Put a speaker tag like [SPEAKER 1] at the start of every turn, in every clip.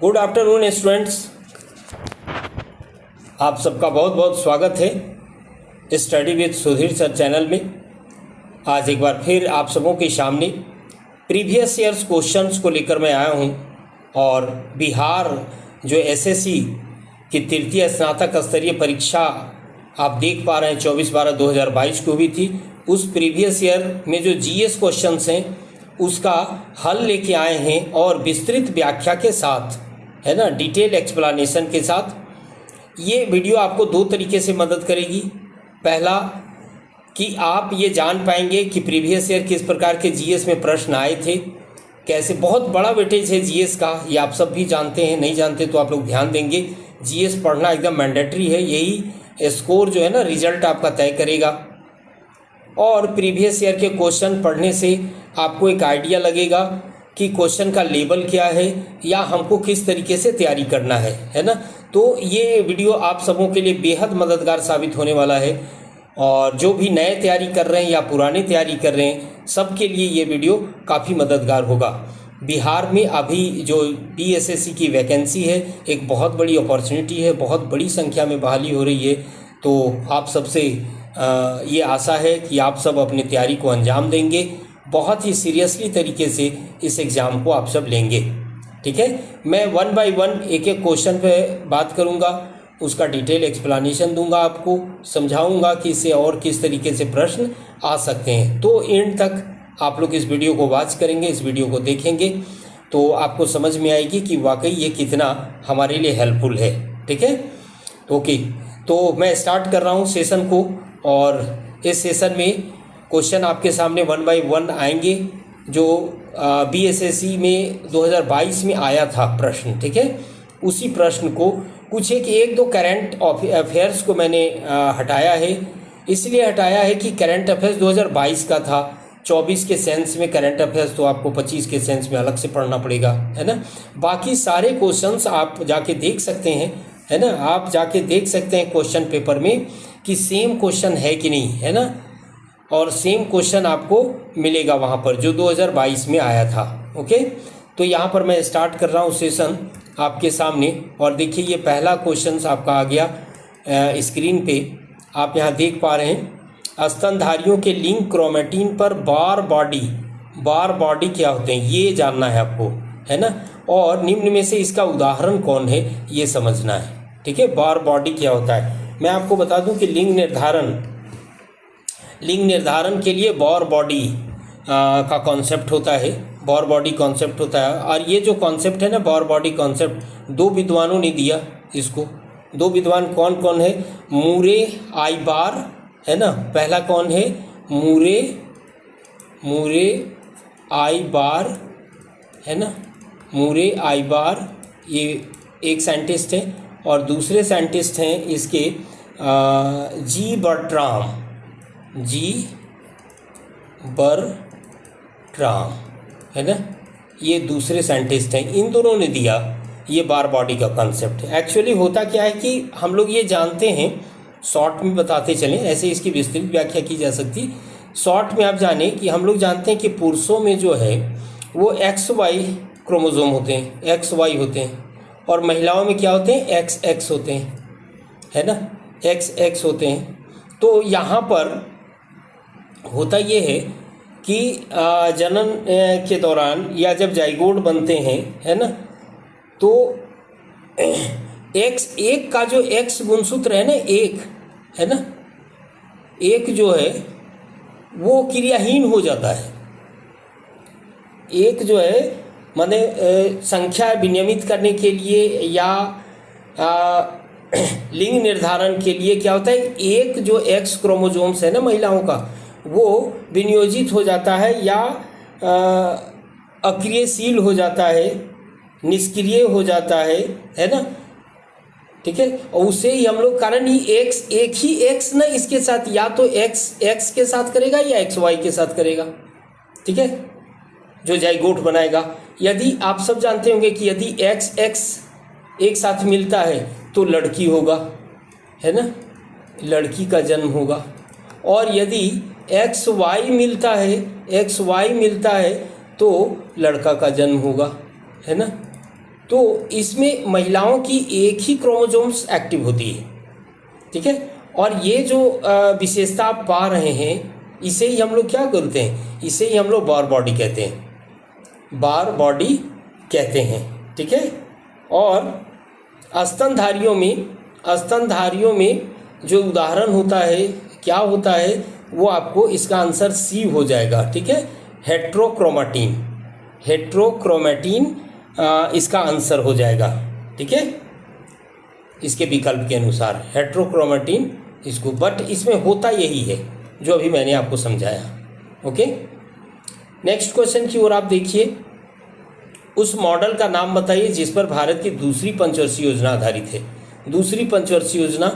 [SPEAKER 1] Good afternoon students, आप सबका बहुत बहुत स्वागत है study with Sudhir sir channel में। आज एक बार फिर आप सबों के सामने प्रीवियस ईयर्स क्वेश्चंस को लेकर मैं आया हूं और बिहार जो एसएससी की तृतीय स्नातक स्तरीय परीक्षा आप देख पा रहे हैं 24/12/2022 को हुई थी, उस प्रीवियस ईयर में जो जीएस क्वेश्चंस हैं उसका हल लेके आए हैं और विस्तृत व्याख्या के साथ, है ना, डिटेल एक्सप्लेनेशन के साथ। ये वीडियो आपको दो तरीके से मदद करेगी। पहला कि आप ये जान पाएंगे कि प्रीवियस ईयर किस प्रकार के जीएस में प्रश्न आए थे, कैसे। बहुत बड़ा वेटेज है जीएस का, ये आप सब भी जानते हैं, नहीं जानते तो आप लोग ध्यान देंगे। जीएस पढ़ना एकदम मैंडेटरी है, यही स्कोर जो है ना, रिजल्ट आपका तय करेगा। और प्रीवियस ईयर के क्वेश्चन पढ़ने से आपको एक आइडिया लगेगा कि क्वेश्चन का लेवल क्या है या हमको किस तरीके से तैयारी करना है ना। तो ये वीडियो आप सबों के लिए बेहद मददगार साबित होने वाला है और जो भी नए तैयारी कर रहे हैं या पुराने तैयारी कर रहे हैं, सबके लिए ये वीडियो काफ़ी मददगार होगा। बिहार में अभी जो बीएसएससी की वैकेंसी है, एक बहुत बड़ी अपॉर्चुनिटी है, बहुत बड़ी संख्या में बहाली हो रही है। तो आप सबसे ये आशा है कि आप सब अपनी तैयारी को अंजाम देंगे, बहुत ही सीरियसली तरीके से इस एग्ज़ाम को आप सब लेंगे। ठीक है, मैं वन बाय वन एक एक क्वेश्चन पे बात करूँगा, उसका डिटेल एक्सप्लेनेशन दूंगा, आपको समझाऊंगा कि इससे और किस तरीके से प्रश्न आ सकते हैं। तो एंड तक आप लोग इस वीडियो को वॉच करेंगे, इस वीडियो को देखेंगे तो आपको समझ में आएगी कि वाकई ये कितना हमारे लिए हेल्पफुल है। ठीक है, ओके। तो मैं स्टार्ट कर रहा हूँ सेशन को और इस सेशन में क्वेश्चन आपके सामने वन बाय वन आएंगे जो बीएसएससी में 2022 में आया था प्रश्न। ठीक है, उसी प्रश्न को कुछ एक दो करंट अफेयर्स को मैंने हटाया है। इसलिए हटाया है कि करंट अफेयर्स 2022 का था, 24 के सेंस में करंट अफेयर्स तो आपको 25 के सेंस में अलग से पढ़ना पड़ेगा, है ना। बाकी सारे क्वेश्चंस आप जाके देख सकते हैं, है ना, आप जाके देख सकते हैं क्वेश्चन पेपर में कि सेम क्वेश्चन है कि नहीं, है ना, और सेम क्वेश्चन आपको मिलेगा वहाँ पर जो 2022 में आया था। ओके, तो यहाँ पर मैं स्टार्ट कर रहा हूँ सेशन आपके सामने और देखिए ये पहला क्वेश्चन आपका आ गया स्क्रीन पे, आप यहाँ देख पा रहे हैं। स्तनधारियों के लिंग क्रोमेटिन पर बार बॉडी क्या होते हैं, ये जानना है आपको, है ना। और निम्न में से इसका उदाहरण कौन है, ये समझना है। ठीक है, बार बॉडी क्या होता है। मैं आपको बता दूं कि लिंग निर्धारण के लिए बॉर बॉडी का कॉन्सेप्ट होता है, बॉर बॉडी कॉन्सेप्ट होता है। और ये जो कॉन्सेप्ट है ना, बॉर बॉडी कॉन्सेप्ट, दो विद्वानों ने दिया इसको। दो विद्वान कौन कौन है, मूरे आइबार, है ना। पहला कौन है, मूरे आइबार, है ना, मूरे आइबार, ये एक साइंटिस्ट है। और दूसरे साइंटिस्ट हैं इसके जी बर्ट्राम, है ना, ये दूसरे साइंटिस्ट हैं। इन दोनों ने दिया ये बार बॉडी का कंसेप्ट। एक्चुअली होता क्या है कि हम लोग ये जानते हैं, शॉर्ट में बताते चलें, ऐसे इसकी विस्तृत व्याख्या की जा सकती। शॉर्ट में आप जाने कि हम लोग जानते हैं कि पुरुषों में जो है वो XY क्रोमोसोम होते हैं, XY होते हैं, और महिलाओं में क्या होते हैं, XX होते हैं, है ना, XX होते हैं। तो यहाँ पर होता ये है कि जनन के दौरान या जब जाइगोट बनते हैं, है ना, तो X एक का जो X गुणसूत्र है ना, एक, है ना, एक जो है वो क्रियाहीन हो जाता है। एक जो है माने संख्या विनियमित करने के लिए या लिंग निर्धारण के लिए क्या होता है, एक जो X क्रोमोसोम्स है ना महिलाओं का, वो विनियोजित हो जाता है या अक्रियशील हो जाता है, निष्क्रिय हो जाता है ना। ठीक है, और उसे ही हम लोग कारण ही एक ही X ना इसके साथ या तो X के साथ करेगा या XY के साथ करेगा। ठीक है, जो जाइगोट बनाएगा। यदि आप सब जानते होंगे कि यदि XX एक साथ मिलता है तो लड़की होगा, है ना, लड़की का जन्म होगा। और यदि XY मिलता है तो लड़का का जन्म होगा, है ना। तो इसमें महिलाओं की एक ही क्रोमोसोम्स एक्टिव होती है, ठीक है। और ये जो विशेषता आप पा रहे हैं, इसे ही हम लोग क्या करते हैं, इसे ही हम लोग बार बॉडी कहते हैं, बार बॉडी कहते हैं, ठीक है। और स्तनधारियों में जो उदाहरण होता है, क्या होता है, वो आपको इसका आंसर सी हो जाएगा, ठीक है। हेट्रोक्रोमैटिन इसका आंसर हो जाएगा, ठीक है, इसके विकल्प के अनुसार हेट्रोक्रोमैटिन इसको, बट इसमें होता यही है जो अभी मैंने आपको समझाया। ओके, नेक्स्ट क्वेश्चन की ओर आप देखिए। उस मॉडल का नाम बताइए जिस पर भारत की दूसरी पंचवर्षीय योजना आधारित है। दूसरी पंचवर्षीय योजना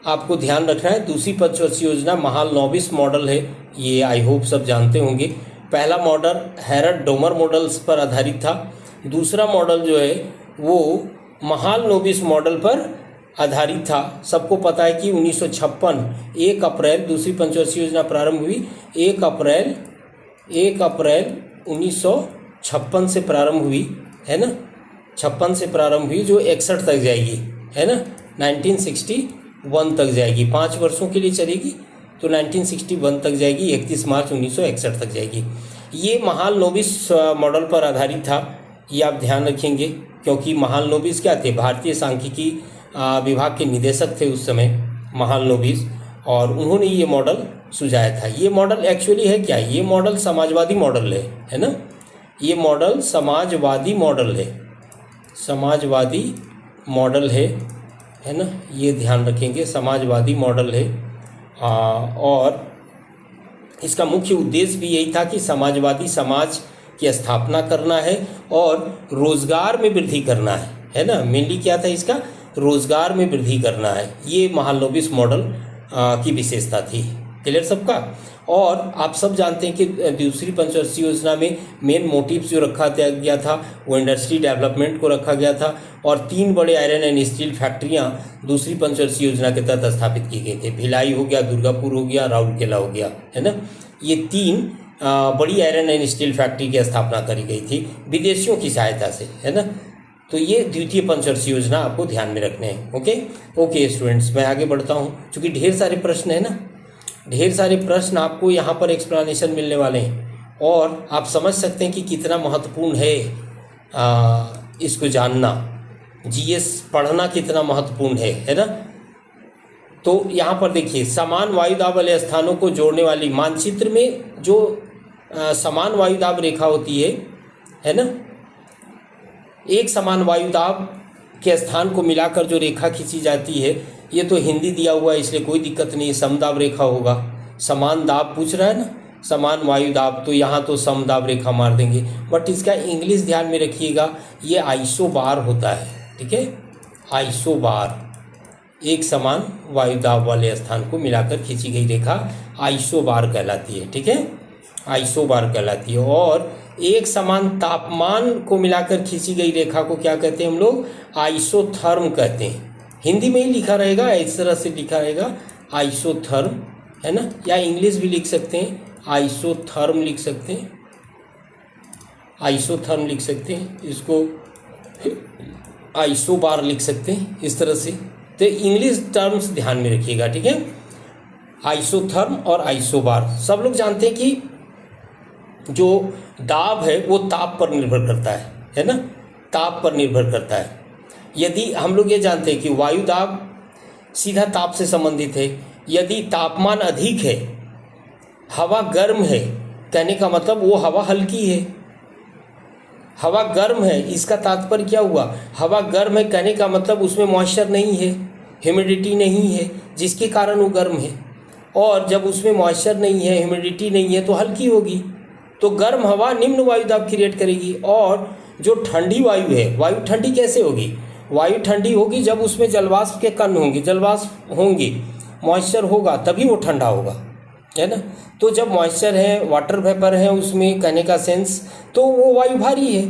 [SPEAKER 1] आपको ध्यान रखना है, दूसरी पंचवर्षीय योजना महालनोबिस मॉडल है, ये आई होप सब जानते होंगे। पहला मॉडल हैरड डोमर मॉडल्स पर आधारित था, दूसरा मॉडल जो है वो महालनोबिस मॉडल पर आधारित था। सबको पता है कि 1956 1 अप्रैल दूसरी पंचवर्षीय योजना प्रारंभ हुई, 1 अप्रैल 1956 से प्रारंभ हुई, है ना, 56 से प्रारंभ हुई, जो 61 तक जाएगी, है ना, 1961 तक जाएगी, 5 वर्षों के लिए चलेगी, तो 1961 तक जाएगी, 31 मार्च 1961 तक जाएगी। ये महालनोबिस मॉडल पर आधारित था, ये आप ध्यान रखेंगे, क्योंकि महालनोबिस क्या थे, भारतीय सांख्यिकी विभाग के निदेशक थे उस समय महालनोबिस, और उन्होंने ये मॉडल सुझाया था। ये मॉडल एक्चुअली है क्या, ये मॉडल समाजवादी मॉडल है ना, ये मॉडल समाजवादी मॉडल है, समाजवादी मॉडल है ना, ये ध्यान रखेंगे, समाजवादी मॉडल है। और इसका मुख्य उद्देश्य भी यही था कि समाजवादी समाज की स्थापना करना है और रोजगार में वृद्धि करना है ना, मेनली क्या था इसका, रोजगार में वृद्धि करना है। ये महालनोबिस मॉडल की विशेषता थी। क्लियर सबका। और आप सब जानते हैं कि दूसरी पंचवर्षीय योजना में मेन मोटिव्स जो रखा गया था वो इंडस्ट्री डेवलपमेंट को रखा गया था, और 3 बड़े आयरन एंड स्टील फैक्ट्रियां दूसरी पंचवर्षीय योजना के तहत स्थापित की गई थी। भिलाई हो गया, दुर्गापुर हो गया, राउरकेला हो गया, है ना, ये 3 बड़ी आयरन एंड स्टील फैक्ट्री की स्थापना करी गई थी विदेशियों की सहायता से, है ना। तो ये द्वितीय पंचवर्षीय योजना आपको ध्यान में रखने हैं। ओके स्टूडेंट्स, मैं आगे बढ़ता हूँ, क्योंकि ढेर सारे प्रश्न है ना, ढेर सारे प्रश्न आपको यहाँ पर एक्सप्लेनेशन मिलने वाले हैं, और आप समझ सकते हैं कि कितना महत्वपूर्ण है इसको जानना, जीएस पढ़ना कितना महत्वपूर्ण है ना। तो यहाँ पर देखिए, समान वायुदाब वाले स्थानों को जोड़ने वाली मानचित्र में जो समान वायुदाब रेखा होती है ना, एक समान वायुदाब के स्थान को मिलाकर जो रेखा खींची जाती है, ये तो हिंदी दिया हुआ है इसलिए कोई दिक्कत नहीं, समदाब रेखा होगा। समान दाब पूछ रहा है ना, समान वायुदाब, तो यहाँ तो समदाब रेखा मार देंगे, बट इसका इंग्लिश ध्यान में रखिएगा, ये आइसोबार होता है, ठीक है, आइसोबार, एक समान वायुदाब वाले स्थान को मिलाकर खींची गई रेखा आइसोबार कहलाती है, ठीक है, आइसोबार कहलाती है। और एक समान तापमान को मिलाकर खींची गई रेखा को क्या कहते हैं हम लोग, आइसोथर्म कहते हैं। हिंदी में ही लिखा रहेगा, इस तरह से लिखा रहेगा आइसोथर्म, है ना, या इंग्लिश भी लिख सकते हैं, आइसोथर्म लिख सकते हैं, आइसोथर्म लिख सकते हैं, इसको आइसोबार लिख सकते हैं इस तरह से। तो इंग्लिश टर्म्स ध्यान में रखिएगा, ठीक है, आइसोथर्म और आइसोबार। सब लोग जानते हैं कि जो दाब है वो ताप पर निर्भर करता है ना, ताप पर निर्भर करता है। यदि हम लोग ये जानते हैं कि वायुदाब सीधा ताप से संबंधित है, यदि तापमान अधिक है, हवा गर्म है, कहने का मतलब वो हवा हल्की है। हवा गर्म है, इसका तात्पर्य क्या हुआ, हवा गर्म है कहने का मतलब उसमें मॉइस्चर नहीं है, ह्यूमिडिटी नहीं है, जिसके कारण वो गर्म है। और जब उसमें मॉइस्चर नहीं है, ह्यूमिडिटी नहीं है, तो हल्की होगी, तो गर्म हवा निम्न वायुदाब क्रिएट करेगी। और जो ठंडी वायु है, वायु ठंडी कैसे होगी, वायु ठंडी होगी जब उसमें जलवाष्प के कण होंगे, जलवाष्प होंगे, मॉइस्चर होगा, तभी वो ठंडा होगा, है ना। तो जब मॉइस्चर है, वाटर वेपर है उसमें, कहने का सेंस, तो वो वायु भारी है।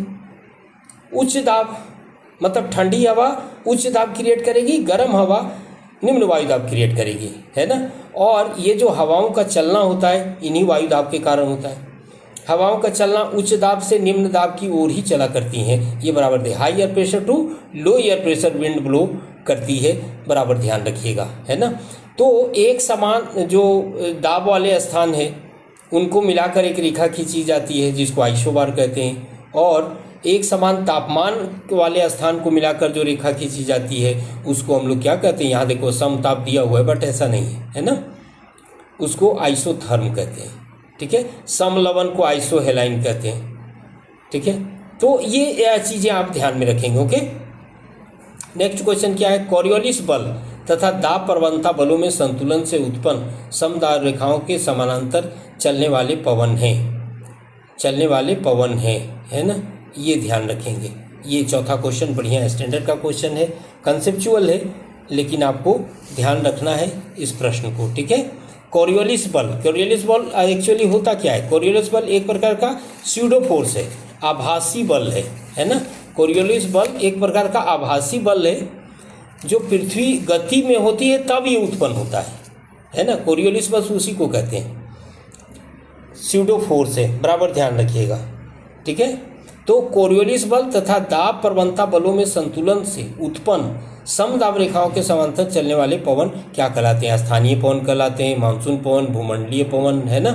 [SPEAKER 1] उच्च दाब मतलब ठंडी हवा उच्च दाब क्रिएट करेगी, गर्म हवा निम्न वायुदाब क्रिएट करेगी, है ना। और ये जो हवाओं का चलना होता है इन्हीं वायुदाब के कारण होता है। हवाओं का चलना उच्च दाब से निम्न दाब की ओर ही चला करती हैं, ये बराबर दे। High air pressure to low air pressure wind blow करती है, बराबर ध्यान रखिएगा, है ना। तो एक समान जो दाब वाले स्थान है उनको मिलाकर एक रेखा खींची जाती है जिसको आइसोबार कहते हैं, और एक समान तापमान वाले स्थान को मिलाकर जो रेखा खींची जाती है उसको हम लोग क्या कहते हैं, यहाँ देखो समताप दिया हुआ है बट ऐसा नहीं है ना, उसको आइसोथर्म कहते हैं, ठीक है। समलवन को आइसोहेलाइन कहते हैं, ठीक है। तो ये चीज़ें आप ध्यान में रखेंगे, ओके। नेक्स्ट क्वेश्चन क्या है, कोरियोलिस बल तथा दाब प्रवणता बलों में संतुलन से उत्पन्न समदाब रेखाओं के समानांतर चलने वाले पवन हैं, है ना, ये ध्यान रखेंगे। ये चौथा क्वेश्चन बढ़िया स्टैंडर्ड का क्वेश्चन है, कंसेप्चुअल है, लेकिन आपको ध्यान रखना है इस प्रश्न को, ठीक है। कोरियोलिस बल एक्चुअली होता क्या है, कोरियोलिस बल एक प्रकार का स्यूडो फोर्स है, आभासी बल है ना। कोरियोलिस बल एक प्रकार का आभासी बल है जो पृथ्वी गति में होती है तब ये उत्पन्न होता है ना। कोरियोलिस बल उसी को कहते हैं, स्यूडो फोर्स है, बराबर ध्यान रखिएगा, ठीक है। तो कोरियोलिस बल तथा दाब प्रवणता बलों में संतुलन से उत्पन्न समदाब रेखाओं के समांतर चलने वाले पवन क्या कहलाते हैं, स्थानीय पवन कहलाते हैं, मानसून पवन, भूमंडलीय पवन, है ना।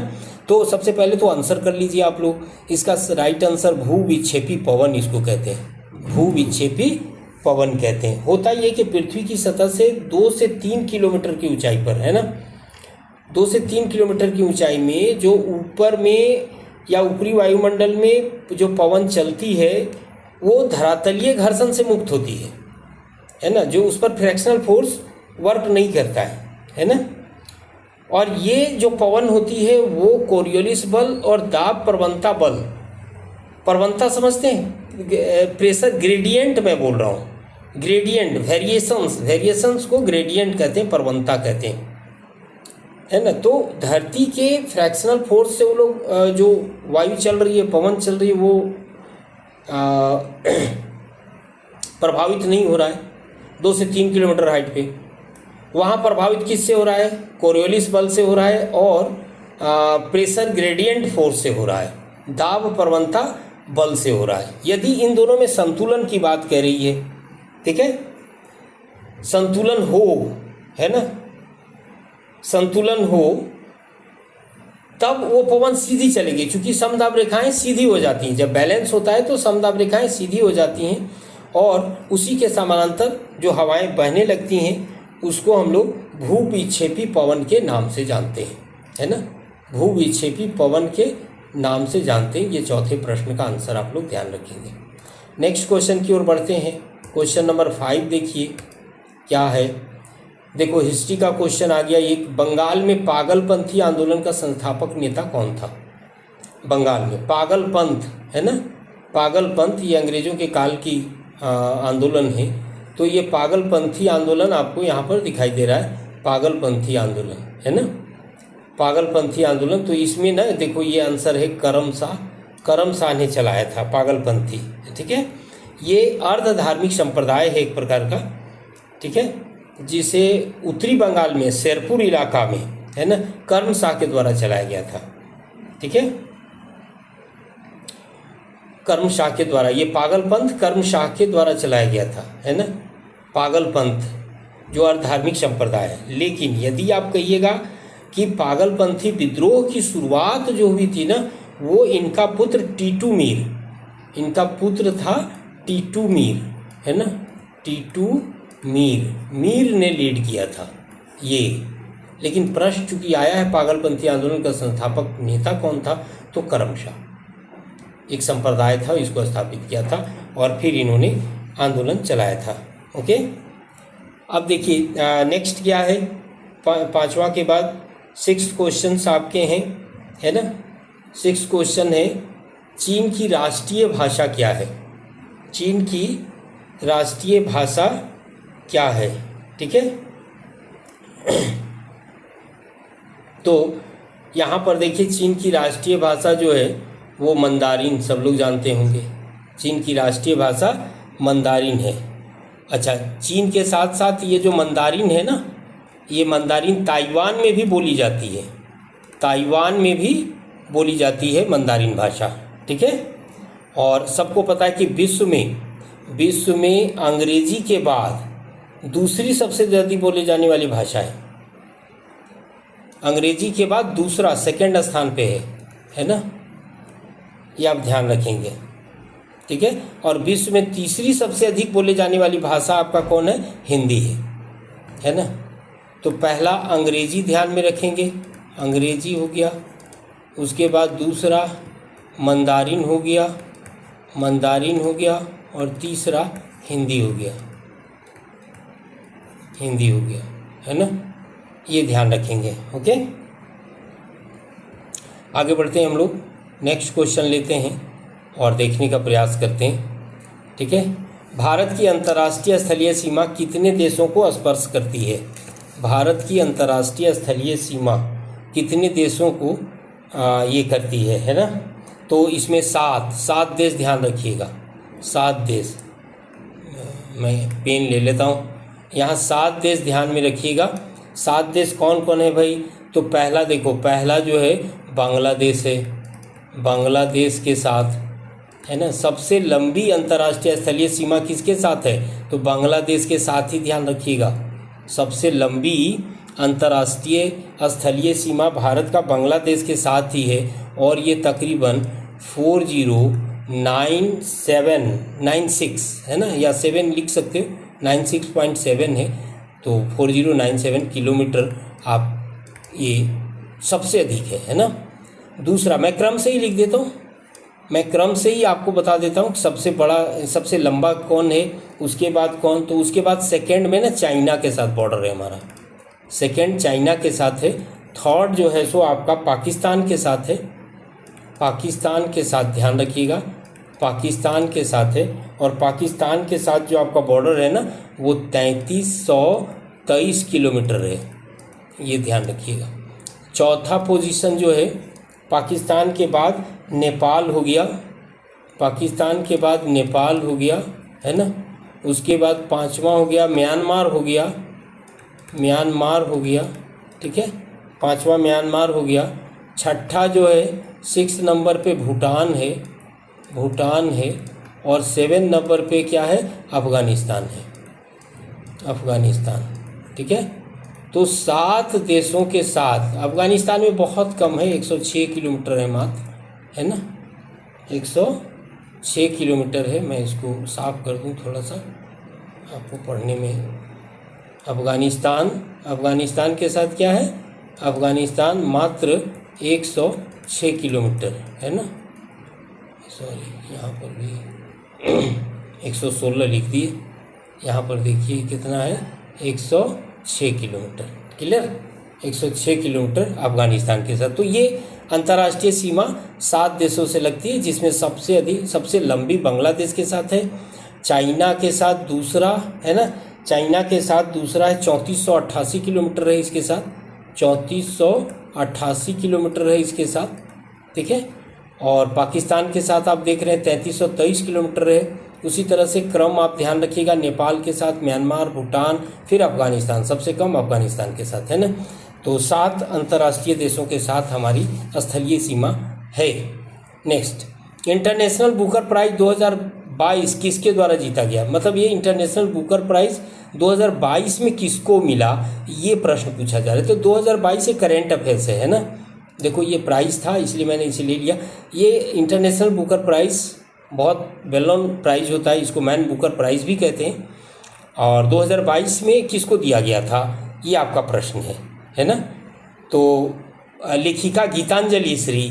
[SPEAKER 1] तो सबसे पहले तो आंसर कर लीजिए आप लोग, इसका राइट आंसर भूविक्षेपी पवन इसको कहते हैं, भूविक्षेपी पवन कहते हैं। होता ये कि पृथ्वी की सतह से 2 से 3 किलोमीटर की ऊंचाई पर, है ना, 2 से 3 किलोमीटर की ऊंचाई में जो ऊपर में या ऊपरी वायुमंडल में जो पवन चलती है वो धरातलीय घर्षण से मुक्त होती है ना, जो उस पर फ्रैक्शनल फोर्स वर्क नहीं करता है ना। और ये जो पवन होती है वो कोरियोलिस बल और दाब प्रवणता बल, प्रवणता समझते हैं, प्रेशर ग्रेडियंट मैं बोल रहा हूँ, ग्रेडियंट, वेरिएशंस को ग्रेडियंट कहते हैं, प्रवणता कहते हैं, है ना। तो धरती के फ्रैक्शनल फोर्स से वो लोग जो वायु चल रही है, पवन चल रही है, वो प्रभावित नहीं हो रहा है 2 से 3 किलोमीटर हाइट पे। वहाँ प्रभावित किससे हो रहा है, कोरियोलिस बल से हो रहा है और प्रेशर ग्रेडियंट फोर्स से हो रहा है, दाब प्रवणता बल से हो रहा है। यदि इन दोनों में संतुलन की बात कह रही है, ठीक है, संतुलन हो, है ना, संतुलन हो तब वो पवन सीधी चलेगी, क्योंकि समदाब रेखाएं सीधी हो जाती हैं। जब बैलेंस होता है तो समदाब रेखाएं सीधी हो जाती हैं और उसी के समानांतर जो हवाएं बहने लगती हैं उसको हम लोग भूविक्षेपी पवन के नाम से जानते हैं, है ना, भूविक्षेपी पवन के नाम से जानते हैं। ये चौथे प्रश्न का आंसर आप लोग ध्यान रखेंगे। नेक्स्ट क्वेश्चन की ओर बढ़ते हैं। क्वेश्चन नंबर 5 देखिए क्या है। देखो हिस्ट्री का क्वेश्चन आ गया। एक बंगाल में पागलपंथी आंदोलन का संस्थापक नेता कौन था। बंगाल में पागलपंथ, है ना, पागलपंथ ये अंग्रेजों के काल की आंदोलन है। तो ये पागलपंथी आंदोलन आपको यहाँ पर दिखाई दे रहा है, पागलपंथी आंदोलन, है ना, पागलपंथी आंदोलन। तो इसमें ना देखो ये आंसर है करम शाह ने चलाया था पागलपंथी, ठीक है। ये अर्ध धार्मिक संप्रदाय है एक प्रकार का, ठीक है, जिसे उत्तरी बंगाल में शेरपुर इलाका में, है ना, कर्म शाह के द्वारा चलाया गया था, ठीक है, कर्म शाह के द्वारा। ये पागलपंथ कर्म शाह के द्वारा चलाया गया था, है ना, पागलपंथ जो अर्ध धार्मिक संप्रदाय है। लेकिन यदि आप कहिएगा कि पागलपंथी विद्रोह की शुरुआत जो हुई थी ना, वो इनका पुत्र टीटू मीर, इनका पुत्र था टीटू मीर, है ना, टीटू मीर ने लीड किया था ये। लेकिन प्रश्न चूंकि आया है पागलपंथी आंदोलन का संस्थापक नेता कौन था, तो करम शाह एक संप्रदाय था, इसको स्थापित किया था और फिर इन्होंने आंदोलन चलाया था। ओके, अब देखिए नेक्स्ट क्या है, पांचवा के बाद 6 क्वेश्चन आपके हैं, है ना। 6 क्वेश्चन है, चीन की राष्ट्रीय भाषा क्या है। चीन की राष्ट्रीय भाषा क्या है, ठीक है। तो यहाँ पर देखिए चीन की राष्ट्रीय भाषा जो है वो मंदारिन, सब लोग जानते होंगे। चीन की राष्ट्रीय भाषा मंदारिन है। अच्छा, चीन के साथ साथ ये जो मंदारिन है ना, ये मंदारिन ताइवान में भी बोली जाती है, ताइवान में भी बोली जाती है मंदारिन भाषा, ठीक है। और सबको पता है कि विश्व में अंग्रेजी के बाद दूसरी सबसे ज़्यादा बोली जाने वाली भाषा है। अंग्रेजी के बाद दूसरा सेकंड स्थान पे है ना, ये आप ध्यान रखेंगे, ठीक है। और विश्व में तीसरी सबसे अधिक बोले जाने वाली भाषा आपका कौन है? हिंदी है ना। तो पहला अंग्रेजी ध्यान में रखेंगे, अंग्रेजी हो गया, उसके बाद दूसरा मंदारिन हो गया, और तीसरा हिंदी हो गया, है ना। ये ध्यान रखेंगे, ओके। आगे बढ़ते हैं हम लोग, नेक्स्ट क्वेश्चन लेते हैं और देखने का प्रयास करते हैं, ठीक है। भारत की अंतर्राष्ट्रीय स्थलीय सीमा कितने देशों को स्पर्श करती है? भारत की अंतर्राष्ट्रीय स्थलीय सीमा कितने देशों को ये करती है ना। तो इसमें सात देश ध्यान रखिएगा, 7 देश। मैं पेन ले लेता हूँ, यहाँ 7 देश ध्यान में रखिएगा। 7 देश कौन कौन है भाई? तो पहला देखो, पहला जो है बांग्लादेश है, बांग्लादेश के साथ, है ना। सबसे लंबी अंतर्राष्ट्रीय स्थलीय सीमा किसके साथ है? तो बांग्लादेश के साथ ही ध्यान रखिएगा। सबसे लंबी अंतर्राष्ट्रीय स्थलीय सीमा भारत का बांग्लादेश के साथ ही है, और ये तकरीबन 409796 है ना, या 7 लिख सकते हो, 96.7 है। तो 4097 किलोमीटर आप ये सबसे अधिक है ना। दूसरा मैं क्रम से ही लिख देता हूँ, मैं क्रम से ही आपको बता देता हूँ सबसे बड़ा सबसे लंबा कौन है, उसके बाद कौन। तो उसके बाद सेकंड में ना चाइना के साथ बॉर्डर है हमारा, सेकंड चाइना के साथ है। थर्ड जो है सो आपका पाकिस्तान के साथ है, पाकिस्तान के साथ ध्यान रखिएगा, पाकिस्तान के साथ है। और पाकिस्तान के साथ जो आपका बॉर्डर है ना वो 3323 किलोमीटर है, ये ध्यान रखिएगा। चौथा पोजीशन जो है पाकिस्तान के बाद नेपाल हो गया, पाकिस्तान के बाद नेपाल हो गया, है ना। उसके बाद पांचवा हो गया म्यांमार हो गया, ठीक है, पांचवा म्यांमार हो गया। छठा जो है 6 नंबर पे भूटान है, और 7 नंबर पे क्या है? अफ़गानिस्तान है, ठीक है। तो 7 देशों के साथ, अफ़गानिस्तान में बहुत कम है, 106 किलोमीटर है मात्र, है ना, 106 किलोमीटर है। मैं इसको साफ कर दूं थोड़ा सा आपको पढ़ने में। अफ़गानिस्तान के साथ क्या है? अफ़गानिस्तान मात्र 106 किलोमीटर है ना, सॉरी यहाँ पर भी 116 लिख दिए, यहाँ पर देखिए कितना है, 106 किलोमीटर, क्लियर, 106 किलोमीटर अफ़गानिस्तान के साथ। तो ये अंतर्राष्ट्रीय सीमा 7 देशों से लगती है, जिसमें सबसे लंबी बांग्लादेश के साथ है, चाइना के साथ दूसरा है ना, चाइना के साथ दूसरा है, 3488 किलोमीटर है इसके साथ, 3488 किलोमीटर है इसके साथ, ठीक है। और पाकिस्तान के साथ आप देख रहे हैं 3323 किलोमीटर है। उसी तरह से क्रम आप ध्यान रखिएगा, नेपाल के साथ म्यांमार, भूटान, फिर अफ़गानिस्तान, सबसे कम अफ़गानिस्तान के साथ, है ना। तो 7 अंतर्राष्ट्रीय देशों के साथ हमारी स्थलीय सीमा है। नेक्स्ट, इंटरनेशनल बुकर प्राइज़ 2022 किसके द्वारा जीता गया? मतलब ये इंटरनेशनल बुकर प्राइज़ 2022 में किसको मिला, ये प्रश्न पूछा जा रहा है। तो 2022 से करेंट अफेयर्स है ना। देखो ये प्राइज़ था इसलिए मैंने इसे ले लिया। ये इंटरनेशनल बुकर प्राइज़ बहुत वेल नोन प्राइज़ होता है, इसको मैन बुकर प्राइज़ भी कहते हैं। और 2022 में किसको दिया गया था, ये आपका प्रश्न है ना। तो लेखिका गीतांजलि श्री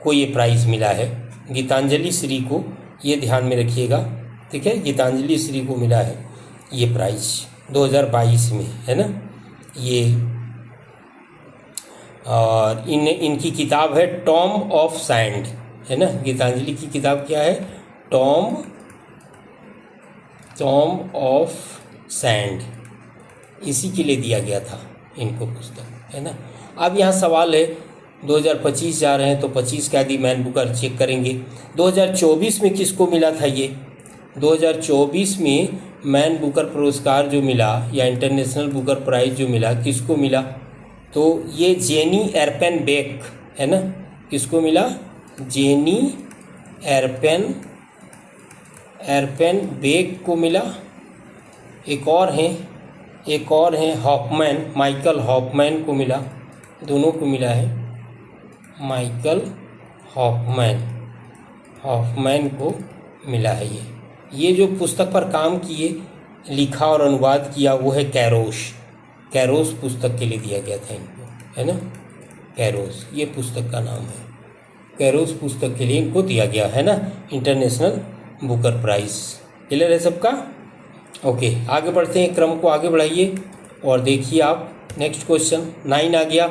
[SPEAKER 1] को ये प्राइज़ मिला है, गीतांजलि श्री को, ये ध्यान में रखिएगा, ठीक है। गीतांजलि श्री को मिला है ये प्राइज़ 2022 में, है ना ये। और इनकी किताब है टॉम्ब ऑफ सैंड, है ना। गीतांजलि की किताब क्या है? टॉम्ब ऑफ सैंड, इसी के लिए दिया गया था इनको पुस्तक, है ना। अब यहाँ सवाल है 2025 जा रहे हैं तो 25 का यदि मैन बुकर चेक करेंगे, 2024 में किसको मिला था ये? 2024 में मैन बुकर पुरस्कार जो मिला या इंटरनेशनल बुकर प्राइज़ जो मिला, किसको मिला? तो ये जेनी एरपेनबेक, है ना, किसको मिला? जेनी एरपेन बेक को मिला। एक और हैं हॉफमैन, माइकल हॉफमैन को मिला, दोनों को मिला है। माइकल हॉफमैन को मिला है। ये जो पुस्तक पर काम किए, लिखा और अनुवाद किया वो है कैरोस पुस्तक के लिए दिया गया था इनको, है ना। कैरोस ये पुस्तक का नाम है। कैरोस पुस्तक के लिए इनको दिया गया है ना इंटरनेशनल बुकर प्राइज। क्लियर है सबका? ओके, आगे बढ़ते हैं, क्रम को आगे बढ़ाइए और देखिए आप नेक्स्ट क्वेश्चन 9 आ गया,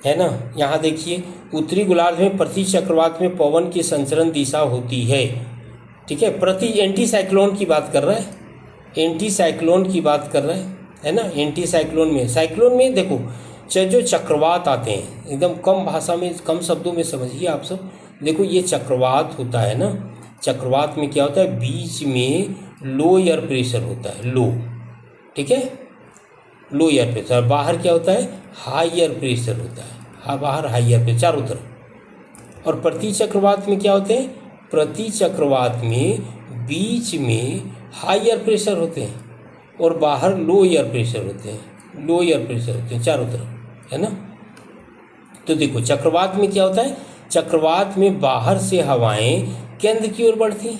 [SPEAKER 1] है ना। यहाँ देखिए, उत्तरी गोलार्ध में प्रति चक्रवात में पवन की संचरण दिशा होती है। ठीक है, प्रति एंटी साइक्लोन की बात कर रहा है, एंटी साइक्लोन की बात कर रहा है ना। एंटी साइक्लोन में देखो, जो चक्रवात आते हैं, एकदम कम भाषा में, कम शब्दों में समझिए आप सब। देखो ये चक्रवात होता है ना, चक्रवात में क्या होता है? बीच में लो एयर प्रेशर होता है, लो, ठीक है, लो एयर प्रेशर। बाहर क्या होता है? हाई एयर प्रेशर होता है, हाँ बाहर हाई एयर प्रेशर चारों तरफ। और प्रति चक्रवात में क्या होते हैं? प्रति चक्रवात में बीच में हाई एयर प्रेशर होते हैं और बाहर लो एयर प्रेशर होते हैं, लो एयर प्रेशर होते हैं चारों तरफ, है ना। तो देखो चक्रवात में क्या होता है? चक्रवात में बाहर से हवाएं केंद्र की ओर बढ़ती हैं।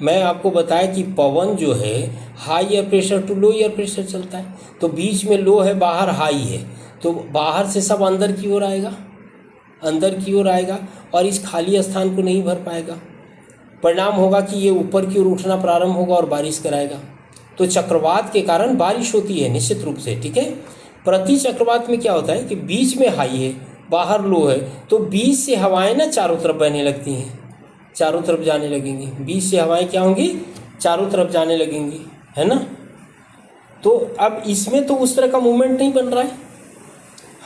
[SPEAKER 1] मैं आपको बताया कि पवन जो है high air pressure to low air pressure चलता है, तो बीच में लो है, बाहर हाई है, तो बाहर से सब अंदर की ओर आएगा, अंदर की ओर आएगा और इस खाली स्थान को नहीं भर पाएगा। परिणाम होगा कि ये ऊपर की ओर उठना प्रारंभ होगा और बारिश कराएगा। तो चक्रवात के कारण बारिश होती है निश्चित रूप से, ठीक है। प्रति चक्रवात में क्या होता है कि बीच में हाई है, बाहर लो है, तो बीच से हवाएं ना चारों तरफ बहने लगती हैं, चारों तरफ जाने लगेंगी। बीच से हवाएं क्या होंगी? चारों तरफ जाने लगेंगी, है ना। तो अब इसमें तो उस तरह का मूवमेंट नहीं बन रहा है,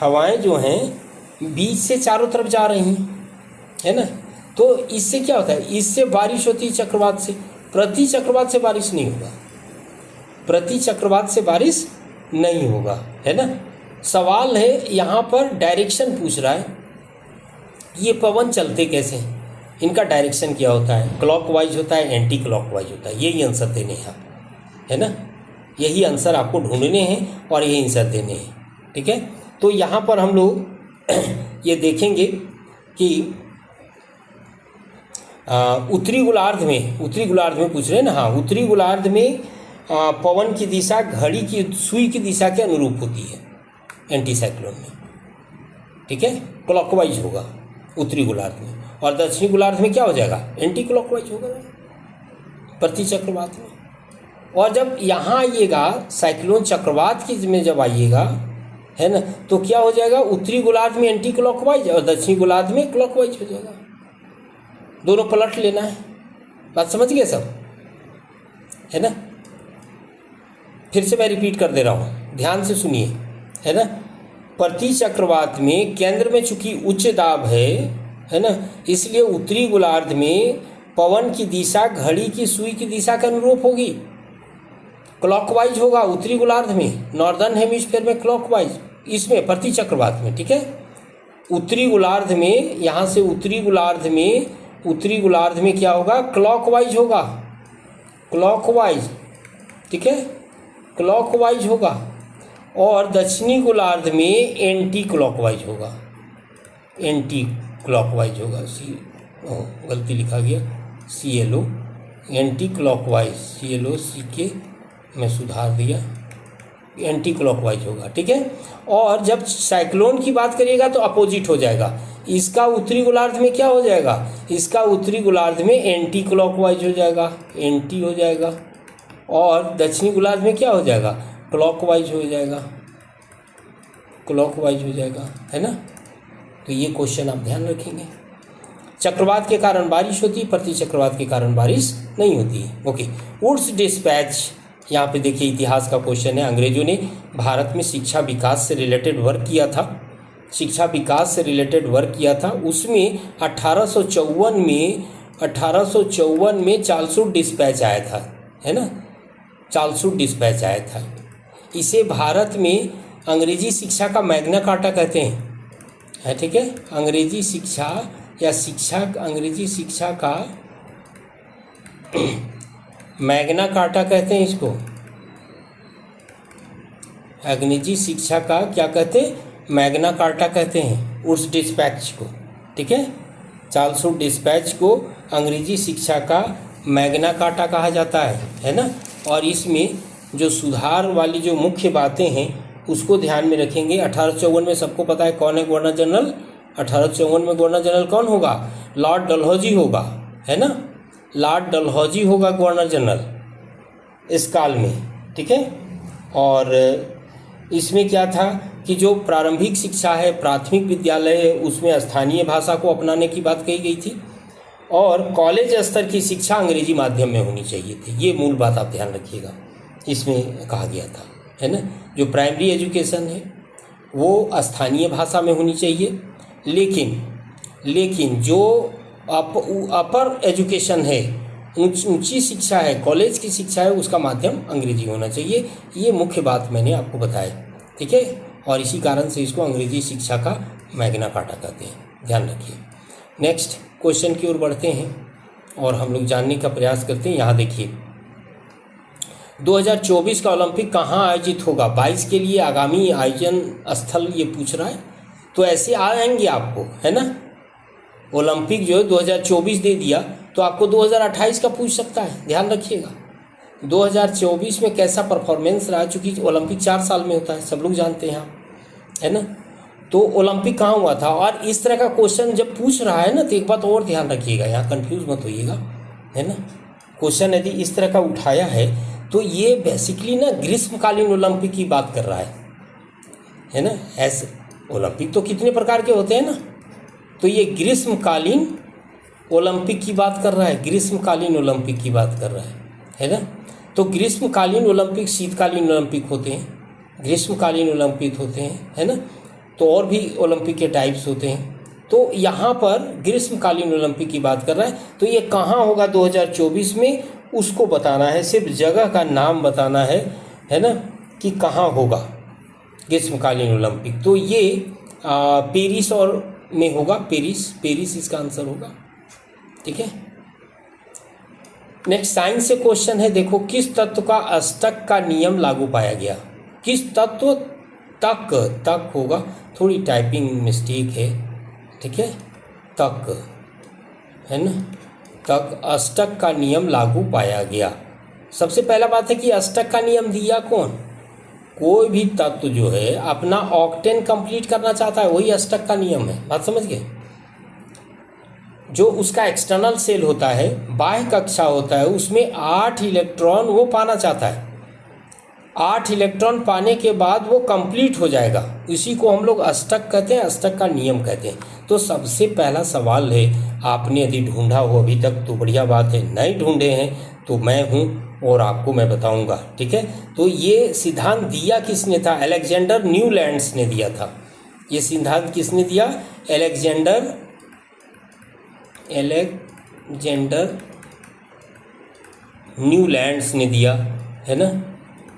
[SPEAKER 1] हवाएं जो हैं बीच से चारों तरफ जा रही हैं, है ना। तो इससे क्या होता है? इससे बारिश होती है चक्रवात से। प्रति चक्रवात से बारिश नहीं होगा, प्रति चक्रवात से बारिश नहीं होगा, है ना। सवाल है यहाँ पर, डायरेक्शन पूछ रहा है, ये पवन चलते कैसे हैं, इनका डायरेक्शन क्या होता है? क्लॉकवाइज होता है, एंटी क्लॉकवाइज होता है? यही आंसर देने हैं, है ना। यही आंसर आपको ढूंढने हैं और यही आंसर देने हैं, ठीक है। तो यहाँ पर हम लोग ये देखेंगे कि उत्तरी गोलार्ध में पूछ रहे हैं ना, हाँ, उत्तरी गोलार्ध में पवन की दिशा घड़ी की सुई की दिशा के अनुरूप होती है एंटी साइक्लोन में, ठीक है। क्लॉकवाइज होगा उत्तरी गोलार्ध में, और दक्षिणी गोलार्ध में क्या हो जाएगा? एंटी क्लॉकवाइज होगा प्रति चक्रवात में। और जब यहाँ आइएगा साइक्लोन चक्रवात की में जब आइएगा, है ना, तो क्या हो जाएगा? उत्तरी गोलार्ध में एंटी क्लॉकवाइज और दक्षिणी गोलार्ध में क्लॉकवाइज हो जाएगा। दोनों पलट लेना है, बात समझ गए सब, है ना। फिर से मैं रिपीट कर दे रहा हूँ, ध्यान से सुनिए, है ना। प्रति चक्रवात में केंद्र में चूंकि उच्च दाब है ना, इसलिए उत्तरी गोलार्ध में पवन की दिशा घड़ी की सुई की दिशा के अनुरूप होगी, क्लॉकवाइज होगा उत्तरी गोलार्ध में, नॉर्दर्न हेमिस्फीयर में क्लॉकवाइज, इसमें प्रति चक्रवात में, ठीक है। उत्तरी गोलार्ध में, यहाँ से उत्तरी गोलार्ध में क्या होगा? क्लॉकवाइज होगा, क्लॉकवाइज, ठीक है, क्लॉकवाइज होगा। और दक्षिणी गोलार्ध में एंटी क्लॉकवाइज होगा, एंटी क्लॉकवाइज होगा। गलती लिखा गया, CLO, anti clockwise, CLO CK में सुधार दिया, एंटी क्लॉकवाइज होगा, ठीक है। और जब साइक्लोन की बात करिएगा तो अपोजिट हो जाएगा, इसका उत्तरी गोलार्ध में क्या हो जाएगा? इसका उत्तरी गोलार्ध में एंटी क्लॉकवाइज हो जाएगा, एंटी हो जाएगा, और दक्षिणी गोलार्ध में क्या हो जाएगा? क्लॉकवाइज हो जाएगा, क्लॉकवाइज हो जाएगा, है ना। तो ये क्वेश्चन आप ध्यान रखेंगे। चक्रवात के कारण बारिश होती है, प्रति चक्रवात के कारण बारिश नहीं होती है। ओके, वुड्स डिस्पैच, यहाँ पे देखिए इतिहास का क्वेश्चन है। अंग्रेजों ने भारत में शिक्षा विकास से रिलेटेड वर्क किया था, शिक्षा विकास से रिलेटेड वर्क किया था। उसमें 1854 में चार्ल्सवुड डिस्पैच आया था, है ना, चार्ल्सवुड डिस्पैच आया था। इसे भारत में अंग्रेजी शिक्षा का मैग्ना कार्टा कहते हैं, है, ठीक है। अंग्रेजी शिक्षा या शिक्षा, अंग्रेजी शिक्षा का मैग्ना कार्टा कहते हैं इसको। अंग्रेजी शिक्षा का क्या कहते हैं? मैग्ना कार्टा कहते हैं उस डिस्पैच को, ठीक है। चार्ल्स वुड डिस्पैच को अंग्रेजी शिक्षा का मैग्ना कार्टा कहा जाता है ना। और इसमें जो सुधार वाली जो मुख्य बातें हैं उसको ध्यान में रखेंगे। 1854 में सबको पता है कौन है गवर्नर जनरल। 1854 में गवर्नर जनरल कौन होगा? लॉर्ड डलहौजी होगा, है ना। लॉर्ड डलहौजी होगा गवर्नर जनरल इस काल में, ठीक है। और इसमें क्या था कि जो प्रारंभिक शिक्षा है, प्राथमिक विद्यालय है, उसमें स्थानीय भाषा को अपनाने की बात कही गई थी और कॉलेज स्तर की शिक्षा अंग्रेजी माध्यम में होनी चाहिए थी। ये मूल बात आप ध्यान रखिएगा, इसमें कहा गया था, है ना। जो प्राइमरी एजुकेशन है वो स्थानीय भाषा में होनी चाहिए, लेकिन जो अपर एजुकेशन है, ऊंची शिक्षा है, कॉलेज की शिक्षा है, उसका माध्यम अंग्रेजी होना चाहिए। ये मुख्य बात मैंने आपको बताई, ठीक है। और इसी कारण से इसको अंग्रेजी शिक्षा का मैग्ना कार्टा कहते हैं, ध्यान रखिए। नेक्स्ट क्वेश्चन की ओर बढ़ते हैं और हम लोग जानने का प्रयास करते हैं। यहाँ देखिए 2024 का ओलंपिक कहाँ आयोजित होगा? 22 के लिए आगामी आयोजन स्थल ये पूछ रहा है, तो ऐसे आएंगे आपको, है ना। ओलंपिक जो है 2024 दे दिया तो आपको 2028 का पूछ सकता है, ध्यान रखिएगा। 2024 में कैसा परफॉर्मेंस रहा, चूँकि ओलंपिक 4 साल में होता है, सब लोग जानते हैं, है ना। तो ओलंपिक कहाँ हुआ था? और इस तरह का क्वेश्चन जब पूछ रहा है ना तो एक बात और ध्यान रखिएगा, यहाँ कंफ्यूज मत होइएगा, है ना। क्वेश्चन यदि इस तरह का उठाया है तो ये बेसिकली ना ग्रीष्मकालीन ओलंपिक की बात कर रहा है ना। ऐसे ओलंपिक तो कितने प्रकार के होते हैं ना, तो ये ग्रीष्मकालीन ओलंपिक की बात कर रहा है, ग्रीष्मकालीन ओलंपिक की बात कर रहा है ना। तो ग्रीष्मकालीन ओलंपिक, शीतकालीन ओलंपिक होते हैं, ग्रीष्मकालीन ओलंपिक होते हैं, है ना। तो और भी ओलंपिक के टाइप्स होते हैं, तो यहाँ पर ग्रीष्मकालीन ओलंपिक की बात कर रहा है। तो ये कहाँ होगा 2024 में, उसको बताना है, सिर्फ जगह का नाम बताना है ना, कि कहाँ होगा ग्रीष्मकालीन ओलंपिक। तो ये पेरिस और में होगा, पेरिस इसका आंसर होगा, ठीक है। नेक्स्ट साइंस से क्वेश्चन है, देखो किस तत्व का अष्टक का नियम लागू पाया गया? किस तत्व तक होगा, थोड़ी टाइपिंग मिस्टेक है, ठीक है। तक, है ना, तक अष्टक का नियम लागू पाया गया। सबसे पहला बात है कि अष्टक का नियम दिया कौन? कोई भी तत्व जो है अपना ऑक्टेन कंप्लीट करना चाहता है, वही अष्टक का नियम है, बात समझ गए। जो उसका एक्सटर्नल सेल होता है, बाह्य कक्षा होता है, उसमें 8 इलेक्ट्रॉन वो पाना चाहता है। 8 इलेक्ट्रॉन पाने के बाद वो कंप्लीट हो जाएगा, इसी को हम लोग अष्टक कहते हैं, अष्टक का नियम कहते हैं। तो सबसे पहला सवाल है, आपने यदि ढूंढा हो अभी तक तो बढ़िया बात है, नहीं ढूंढे हैं तो मैं हूँ और आपको मैं बताऊंगा, ठीक है। तो ये सिद्धांत दिया किसने था? अलेक्जेंडर न्यूलैंड्स ने दिया था। ये सिद्धांत किसने दिया? अलेक्जेंडर न्यूलैंड्स ने दिया, है ना।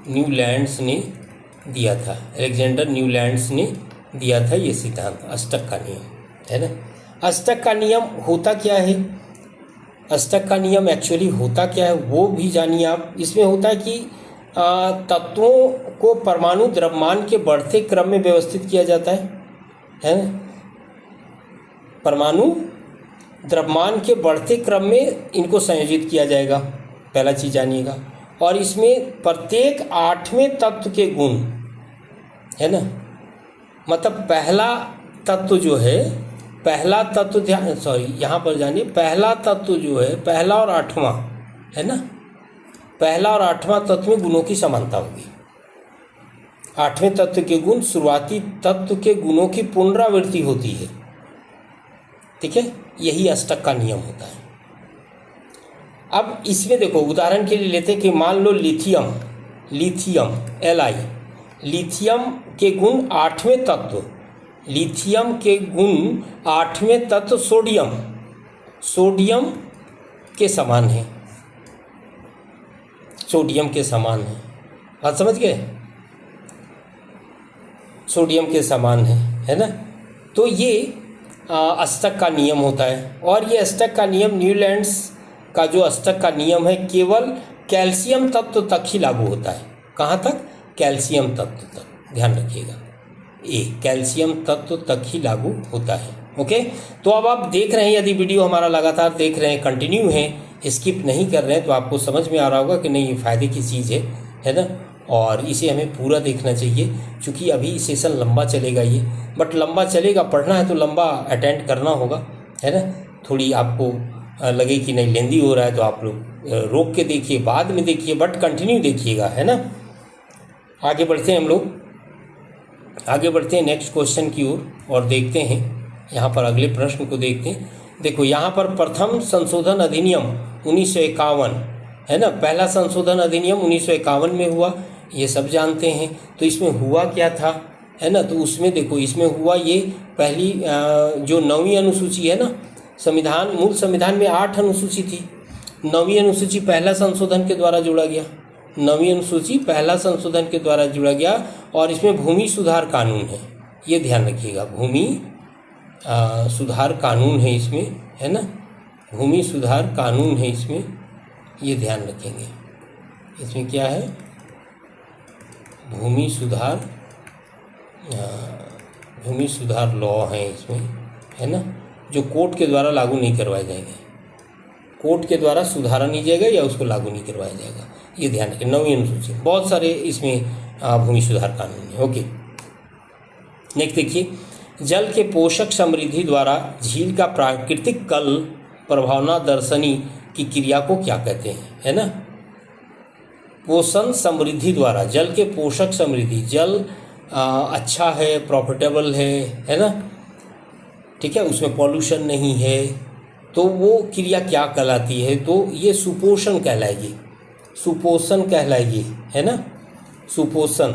[SPEAKER 1] न्यूलैंड्स ने दिया था, अलेक्जेंडर न्यूलैंड्स ने दिया था ये सिद्धांत, अष्टक का नियम, है ना। अष्टक का नियम होता क्या है? अष्टक का नियम एक्चुअली होता क्या है वो भी जानिए आप। इसमें होता है कि तत्वों को परमाणु द्रव्यमान के बढ़ते क्रम में व्यवस्थित किया जाता है ना। परमाणु द्रव्यमान के बढ़ते क्रम में इनको संयोजित किया जाएगा, पहला चीज़ जानिएगा। और इसमें प्रत्येक 8वें तत्व के गुण, है ना, मतलब पहला तत्व जो है, पहला तत्व यहाँ पर जानिए, पहला तत्व जो है, पहला और 8वां, है ना, पहला और 8वां तत्व में गुणों की समानता होगी। 8वें तत्व के गुण शुरुआती तत्व के गुणों की पुनरावृत्ति होती है, ठीक है। यही अष्टक का नियम होता है। अब इसमें देखो उदाहरण के लिए लेते हैं कि मान लो लिथियम Li, लिथियम के गुण 8वें तत्व, लिथियम के गुण 8वें तत्व सोडियम के समान है, सोडियम के समान है, बात समझ गए, सोडियम के समान है ना। तो ये अष्टक का नियम होता है, और ये अष्टक का नियम न्यूलैंड्स का जो अष्टक का नियम है केवल कैल्शियम तत्व तक ही लागू होता है। कहाँ तक? कैल्शियम तत्व तक, ध्यान रखिएगा, ए कैल्शियम तत्व तक ही लागू होता है। ओके, तो अब आप देख रहे हैं, यदि वीडियो हमारा लगातार देख रहे हैं, कंटिन्यू है, स्किप नहीं कर रहे हैं, तो आपको समझ में आ रहा होगा कि नहीं ये फ़ायदे की चीज़ है ना, और इसे हमें पूरा देखना चाहिए, क्योंकि अभी सेशन लंबा चलेगा ये, बट लंबा चलेगा, पढ़ना है तो लंबा अटेंड करना होगा, है ना। थोड़ी आपको लगे कि नहीं लेंदी हो रहा है तो आप लोग रोक के देखिए, बाद में देखिए, बट कंटिन्यू देखिएगा, है ना। आगे बढ़ते हैं हम लोग, आगे बढ़ते हैं नेक्स्ट क्वेश्चन की ओर और देखते हैं यहाँ पर अगले प्रश्न को देखते हैं। देखो यहाँ पर प्रथम संशोधन अधिनियम 1951, है ना, पहला संशोधन अधिनियम 1951 में हुआ, ये सब जानते हैं। तो इसमें हुआ क्या था, है ना, तो उसमें देखो इसमें हुआ ये पहली जो 9वीं अनुसूची है ना, संविधान, मूल संविधान में 8 अनुसूची थी, 9वीं अनुसूची पहला संशोधन के द्वारा जोड़ा गया, 9वीं अनुसूची पहला संशोधन के द्वारा जोड़ा गया, और इसमें भूमि सुधार कानून है, ये ध्यान रखिएगा, भूमि सुधार कानून है इसमें, है ना, भूमि सुधार कानून है इसमें, ये ध्यान रखेंगे। इसमें क्या है? भूमि सुधार लॉ है इसमें, है ना, जो कोर्ट के द्वारा लागू नहीं करवाए जाएंगे, कोर्ट के द्वारा सुधारा नहीं जाएगा या उसको लागू नहीं करवाया जाएगा, ये ध्यान रखें। 9वीं अनुसूची, बहुत सारे इसमें भूमि सुधार कानून है। ओके, नेक्स्ट देखिए, जल के पोषक समृद्धि द्वारा झील का प्राकृतिक कल प्रभावना दर्शनी की क्रिया को क्या कहते हैं, है ना। पोषण समृद्धि द्वारा, जल के पोषक समृद्धि, जल अच्छा है, प्रॉफिटेबल है ना, ठीक है, उसमें पॉल्यूशन नहीं है, तो वो क्रिया क्या कहलाती है? तो ये सुपोषण कहलाएगी, सुपोषण कहलाएगी, है ना, सुपोषण,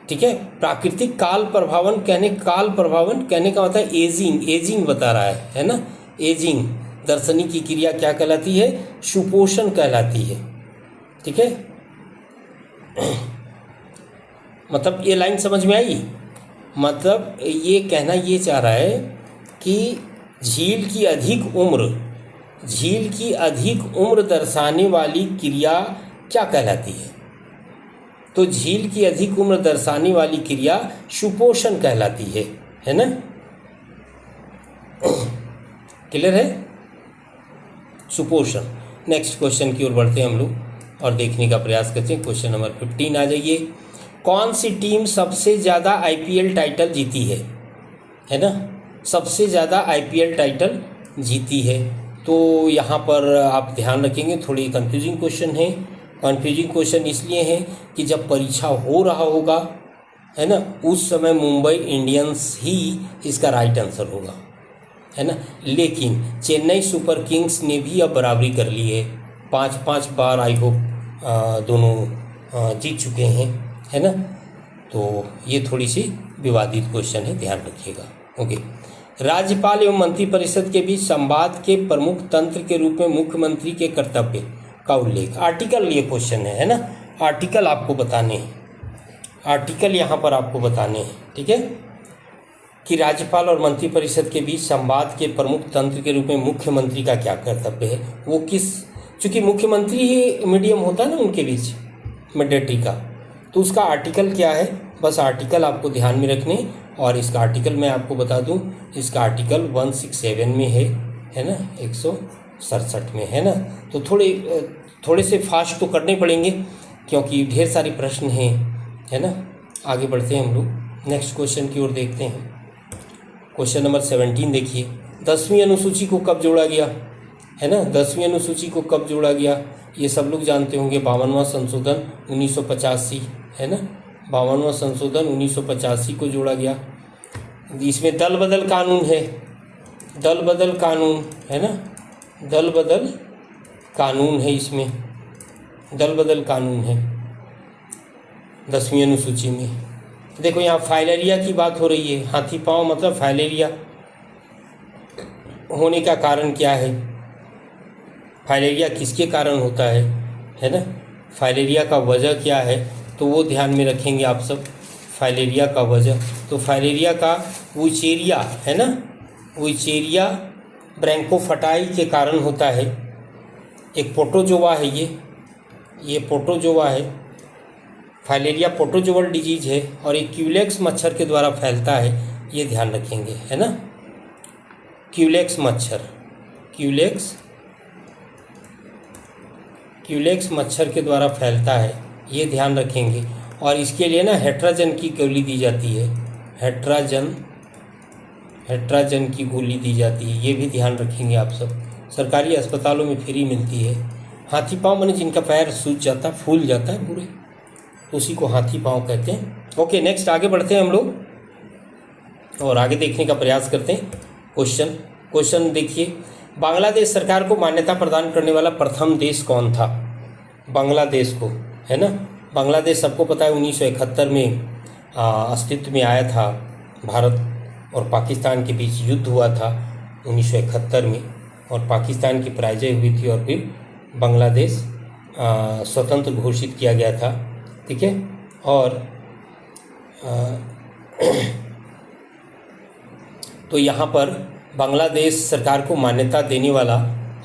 [SPEAKER 1] ठीक है। प्राकृतिक काल प्रभावन कहने का मतलब एजिंग, एजिंग बता रहा है ना, एजिंग दर्शनी की क्रिया क्या कहलाती है? सुपोषण कहलाती है, ठीक है। मतलब ये लाइन समझ में आई? मतलब ये कहना ये चाह रहा है कि झील की अधिक उम्र दर्शाने वाली क्रिया क्या कहलाती है? तो झील की अधिक उम्र दर्शाने वाली क्रिया सुपोषण कहलाती है ना। क्लियर है? सुपोषण। नेक्स्ट क्वेश्चन की ओर बढ़ते हैं हम लोग और देखने का प्रयास करते हैं। क्वेश्चन नंबर 15 आ जाइए। कौन सी टीम सबसे ज़्यादा आईपीएल टाइटल जीती है ना, सबसे ज़्यादा आईपीएल टाइटल जीती है? तो यहाँ पर आप ध्यान रखेंगे, थोड़ी कंफ्यूजिंग क्वेश्चन है। कंफ्यूजिंग क्वेश्चन इसलिए है कि जब परीक्षा हो रहा होगा, है ना, उस समय मुंबई इंडियंस ही इसका राइट आंसर होगा, है ना। लेकिन चेन्नई सुपर किंग्स ने भी अब बराबरी कर ली है, 5-5 बार आई होप दोनों जीत चुके हैं, है ना। तो ये थोड़ी सी विवादित क्वेश्चन है, ध्यान रखिएगा। ओके। राज्यपाल एवं मंत्रिपरिषद के बीच संवाद के प्रमुख तंत्र के रूप में मुख्यमंत्री के कर्तव्य का उल्लेख। आर्टिकल ये क्वेश्चन है ना, आर्टिकल आपको बताने हैं, आर्टिकल यहाँ पर आपको बताने हैं, ठीक है, कि राज्यपाल और मंत्रिपरिषद के बीच संवाद के प्रमुख तंत्र के रूप में मुख्यमंत्री का क्या कर्तव्य है, वो किस, चूँकि मुख्यमंत्री ही मीडियम होता है ना उनके बीच मेडिएटरी का, तो उसका आर्टिकल क्या है, बस आर्टिकल आपको ध्यान में रखने। और इसका आर्टिकल मैं आपको बता दूं, इसका आर्टिकल 167 में है ना, 167 में है ना। तो थोड़े से फास्ट तो करने पड़ेंगे क्योंकि ढेर सारे प्रश्न हैं, है ना। आगे बढ़ते हैं हम लोग, नेक्स्ट क्वेश्चन की ओर देखते हैं। क्वेश्चन नंबर 17 देखिए। 10वीं अनुसूची को कब जोड़ा गया, है ना, 10वीं अनुसूची को कब जोड़ा गया, ये सब लोग जानते होंगे। 52वां संशोधन 1985, है ना, 52वां संशोधन 1985 को जोड़ा गया। इसमें दल बदल कानून है, दल बदल कानून, है ना, दल बदल कानून है, इसमें दल बदल कानून है 10वीं अनुसूची में। देखो यहाँ फाइलेरिया की बात हो रही है, हाथी पांव मतलब फाइलेरिया होने का कारण क्या है, फाइलेरिया किसके कारण होता है ना, फाइलेरिया का वजह क्या है, तो वो ध्यान में रखेंगे आप सब। फाइलेरिया का वजह, तो फाइलेरिया का वुचेरिया है ना, वुचेरिया ब्रैंकोफटाई के कारण होता है। एक प्रोटोजोआ है ये प्रोटोजोआ है, फाइलेरिया प्रोटोजोअल डिजीज है और एक क्यूलेक्स मच्छर के द्वारा फैलता है, ये ध्यान रखेंगे, है ना। क्यूलेक्स मच्छर, क्यूलेक्स मच्छर के द्वारा फैलता है, ये ध्यान रखेंगे। और इसके लिए ना हेट्राजन की गोली दी जाती है, हेट्राजन की गोली दी जाती है, ये भी ध्यान रखेंगे आप सब। सरकारी अस्पतालों में फ्री मिलती है। हाथी पाँव माने जिनका पैर सूज जाता है, फूल जाता है पूरे, उसी को हाथी पाँव कहते हैं। ओके, नेक्स्ट आगे बढ़ते हैं हम लोग और आगे देखने का प्रयास करते हैं। क्वेश्चन देखिए, बांग्लादेश सरकार को मान्यता प्रदान करने वाला प्रथम देश कौन था? बांग्लादेश को, है ना। बांग्लादेश सबको पता है 1971 में अस्तित्व में आया था। भारत और पाकिस्तान के बीच युद्ध हुआ था 1971 में और पाकिस्तान की पराजय हुई थी और फिर बांग्लादेश स्वतंत्र घोषित किया गया था, ठीक है। और तो यहाँ पर बांग्लादेश सरकार को मान्यता देने वाला,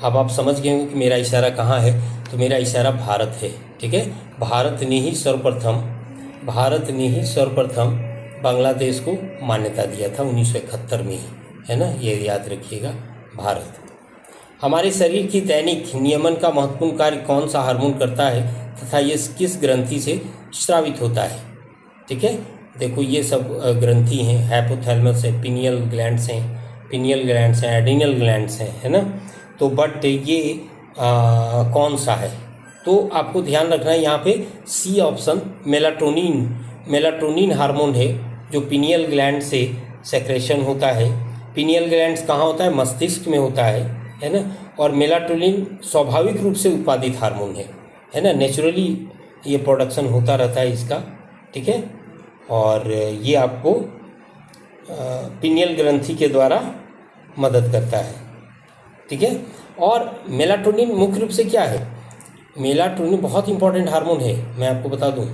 [SPEAKER 1] अब आप समझ गए होंगे कि मेरा इशारा कहाँ है, तो मेरा इशारा भारत है, ठीक है। भारत ने ही सर्वप्रथम बांग्लादेश को मान्यता दिया था 1971 में ही, है ना, ये याद रखिएगा, भारत। हमारे शरीर की दैनिक नियमन का महत्वपूर्ण कार्य कौन सा हार्मोन करता है तथा ये किस ग्रंथि से स्रावित होता है? ठीक है, देखो ये सब ग्रंथि हैं, हाइपोथैलेमस है, पिनियल ग्लैंड्स हैं, एड्रिनल ग्लैंड्स हैं, है ना। तो बट ये कौन सा है? तो आपको ध्यान रखना है यहाँ पे सी ऑप्शन, मेलाटोनिन हार्मोन है जो पिनियल ग्लैंड से सेक्रेशन होता है। पिनियल ग्लैंड्स कहाँ होता है? मस्तिष्क में होता है ना। और मेलाटोनिन स्वाभाविक रूप से उत्पादित हार्मोन है ना, नेचुरली ये प्रोडक्शन होता रहता है इसका, ठीक है। और ये आपको पिनियल ग्रंथि के द्वारा मदद करता है, ठीक है। और मेलाटोनिन मुख्य रूप से क्या है? मेलाटोनिन बहुत इंपॉर्टेंट हार्मोन है, मैं आपको बता दूं,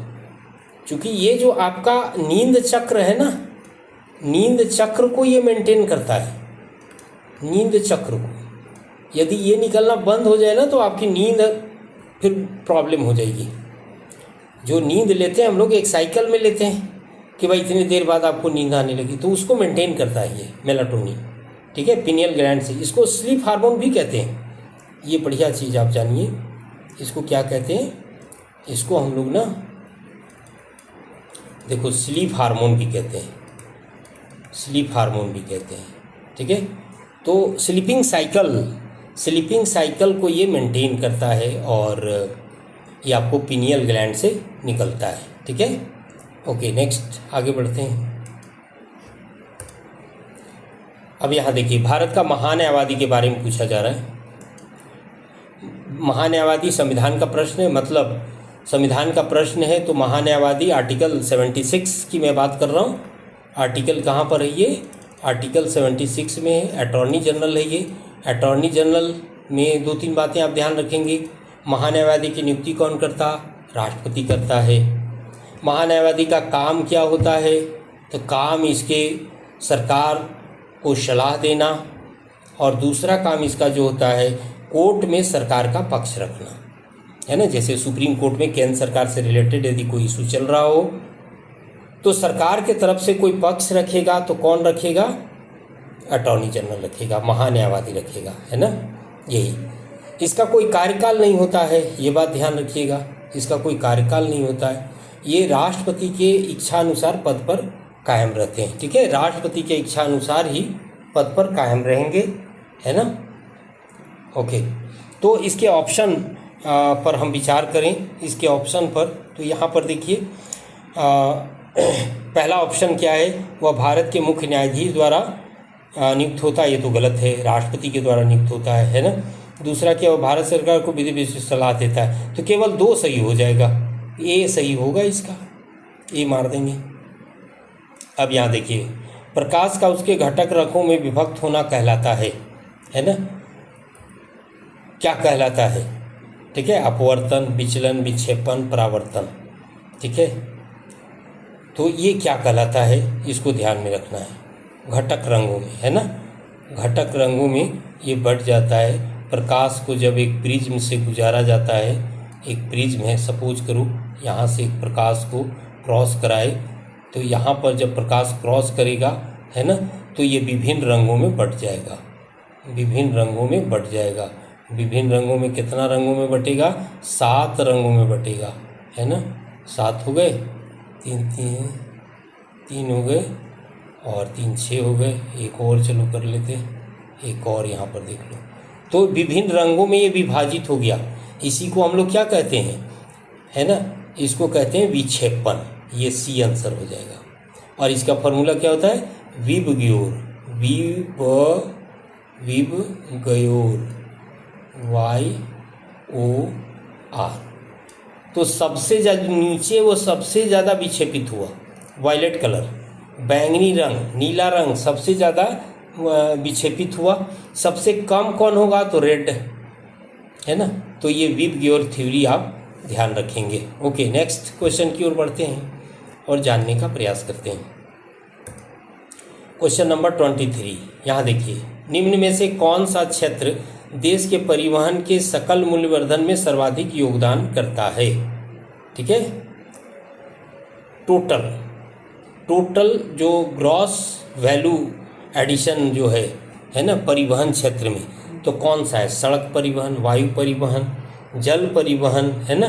[SPEAKER 1] क्योंकि ये जो आपका नींद चक्र है ना, नींद चक्र को ये मेंटेन करता है। नींद चक्र को यदि ये निकलना बंद हो जाए ना तो आपकी नींद फिर प्रॉब्लम हो जाएगी। जो नींद लेते हैं हम लोग एक साइकिल में लेते हैं कि भाई इतनी देर बाद आपको नींद आने लगी, तो उसको मेंटेन करता है ये मेलाटोनिन, ठीक है, पिनियल ग्लैंड से। इसको स्लीप हार्मोन भी कहते हैं, ये बढ़िया चीज़ आप जानिए। इसको क्या कहते हैं? इसको हम लोग ना देखो स्लीप हार्मोन भी कहते हैं, स्लीप हार्मोन भी कहते हैं, ठीक है। तो स्लीपिंग साइकिल को ये मेंटेन करता है और ये आपको पिनियल ग्लैंड से निकलता है, ठीक है। ओके, नेक्स्ट आगे बढ़ते हैं। अब यहाँ देखिए, भारत का महान्यायवादी के बारे में पूछा जा रहा है। महान्यायवादी संविधान का प्रश्न है, मतलब संविधान का प्रश्न है, तो महान्यायवादी आर्टिकल 76 की मैं बात कर रहा हूँ। आर्टिकल कहाँ पर है ये? आर्टिकल 76 में है। अटॉर्नी जनरल है ये। अटॉर्नी जनरल में 2-3 बातें आप ध्यान रखेंगे। महान्यायवादी की नियुक्ति कौन करता? राष्ट्रपति करता है। महान्यायवादी का काम क्या होता है? तो काम इसके सरकार को सलाह देना, और दूसरा काम इसका जो होता है कोर्ट में सरकार का पक्ष रखना, है ना। जैसे सुप्रीम कोर्ट में केंद्र सरकार से रिलेटेड यदि कोई इशू चल रहा हो तो सरकार के तरफ से कोई पक्ष रखेगा तो कौन रखेगा? अटॉर्नी जनरल रखेगा, महान्यायवादी रखेगा, है ना। यही, इसका कोई कार्यकाल नहीं होता है, ये बात ध्यान रखिएगा, इसका कोई कार्यकाल नहीं होता है। ये राष्ट्रपति के इच्छानुसार पद पर कायम रहते हैं, ठीक है। राष्ट्रपति के इच्छानुसार ही पद पर कायम रहेंगे, है ना। ओके, तो इसके ऑप्शन पर हम विचार करें, इसके ऑप्शन पर, तो यहाँ पर देखिए पहला ऑप्शन क्या है? वह भारत के मुख्य न्यायाधीश द्वारा नियुक्त होता है, ये तो गलत है, राष्ट्रपति के द्वारा नियुक्त होता है ना। दूसरा क्या, वह भारत सरकार को विधि विशेष सलाह देता है, तो केवल 2 सही हो जाएगा, ए सही होगा, इसका ए मार देंगे। अब यहाँ देखिए, प्रकाश का उसके घटक रखों में विभक्त होना कहलाता है ना। क्या कहलाता है? ठीक है, अपवर्तन, विचलन, विक्षेपण, परावर्तन, ठीक है। तो ये क्या कहलाता है, इसको ध्यान में रखना है। घटक रंगों में, है ना, घटक रंगों में ये बढ़ जाता है। प्रकाश को जब एक प्रिज्म से गुजारा जाता है, एक प्रिज्म है, सपोज करो यहाँ से एक प्रकाश को क्रॉस कराए, तो यहाँ पर जब प्रकाश क्रॉस करेगा, है ना, तो ये विभिन्न रंगों में बढ़ जाएगा, विभिन्न रंगों में बढ़ जाएगा। विभिन्न रंगों में कितना रंगों में बटेगा? 7 रंगों में बटेगा, है ना। 7 हो गए, 3 हो गए और 3 6 हो गए। एक और चलो कर लेते, एक और यहाँ पर देख लो। तो विभिन्न रंगों में ये विभाजित हो गया। इसी को हम लोग क्या कहते हैं, है ना, इसको कहते हैं विक्षेपण। ये सी आंसर हो जाएगा। और इसका फॉर्मूला क्या होता है? VIBGYOR, VIBGYOR, YOR। तो सबसे ज़्यादा नीचे वो सबसे ज़्यादा विक्षेपित हुआ, वायलेट कलर, बैंगनी रंग, नीला रंग सबसे ज़्यादा विक्षेपित हुआ। सबसे कम कौन होगा? तो रेड, है ना। तो ये विबग्योर थ्योरी आप ध्यान रखेंगे। ओके, नेक्स्ट क्वेश्चन की ओर बढ़ते हैं और जानने का प्रयास करते हैं। क्वेश्चन नंबर 23, यहाँ देखिए, निम्न में से कौन सा क्षेत्र देश के परिवहन के सकल मूल्यवर्धन में सर्वाधिक योगदान करता है? ठीक है, टोटल जो ग्रॉस वैल्यू एडिशन जो है ना, परिवहन क्षेत्र में, तो कौन सा है? सड़क परिवहन, वायु परिवहन, जल परिवहन, है ना।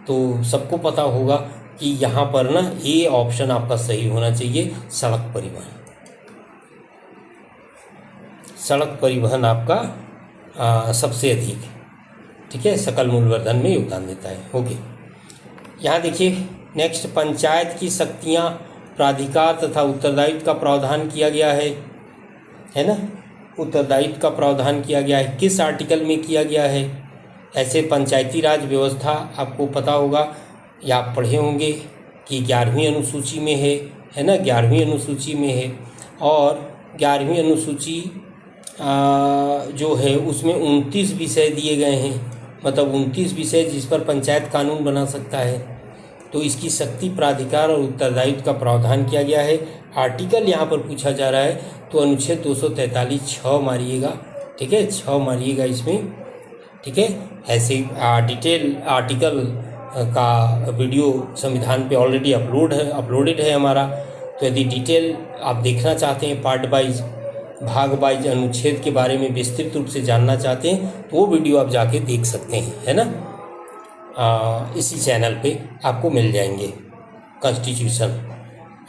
[SPEAKER 1] तो सबको पता होगा कि यहाँ पर ना ए ऑप्शन आपका सही होना चाहिए, सड़क परिवहन। सड़क परिवहन आपका सबसे अधिक, ठीक है, सकल मूल्यवर्धन में योगदान देता है। ओके, यहाँ देखिए नेक्स्ट, पंचायत की शक्तियाँ, प्राधिकार तथा उत्तरदायित्व का प्रावधान किया गया है ना। उत्तरदायित्व का प्रावधान किया गया है, किस आर्टिकल में किया गया है? ऐसे पंचायती राज व्यवस्था आपको पता होगा या आप पढ़े होंगे कि 11वीं अनुसूची में है ना, 11वीं अनुसूची में है। और 11वीं अनुसूची जो है उसमें 29 विषय दिए गए हैं, मतलब 29 विषय जिस पर पंचायत कानून बना सकता है। तो इसकी शक्ति, प्राधिकार और उत्तरदायित्व का प्रावधान किया गया है। आर्टिकल यहाँ पर पूछा जा रहा है, तो अनुच्छेद 243 6 मारिएगा, ठीक है, 6 मारिएगा इसमें, ठीक है। ऐसे डिटेल आर्टिकल का वीडियो संविधान पे ऑलरेडी अपलोडेड है हमारा। तो यदि डिटेल आप देखना चाहते हैं, पार्ट वाइज, भाग वाइज अनुच्छेद के बारे में विस्तृत रूप से जानना चाहते हैं, तो वो वीडियो आप जाके देख सकते हैं, है ना। इसी चैनल पे आपको मिल जाएंगे। Constitution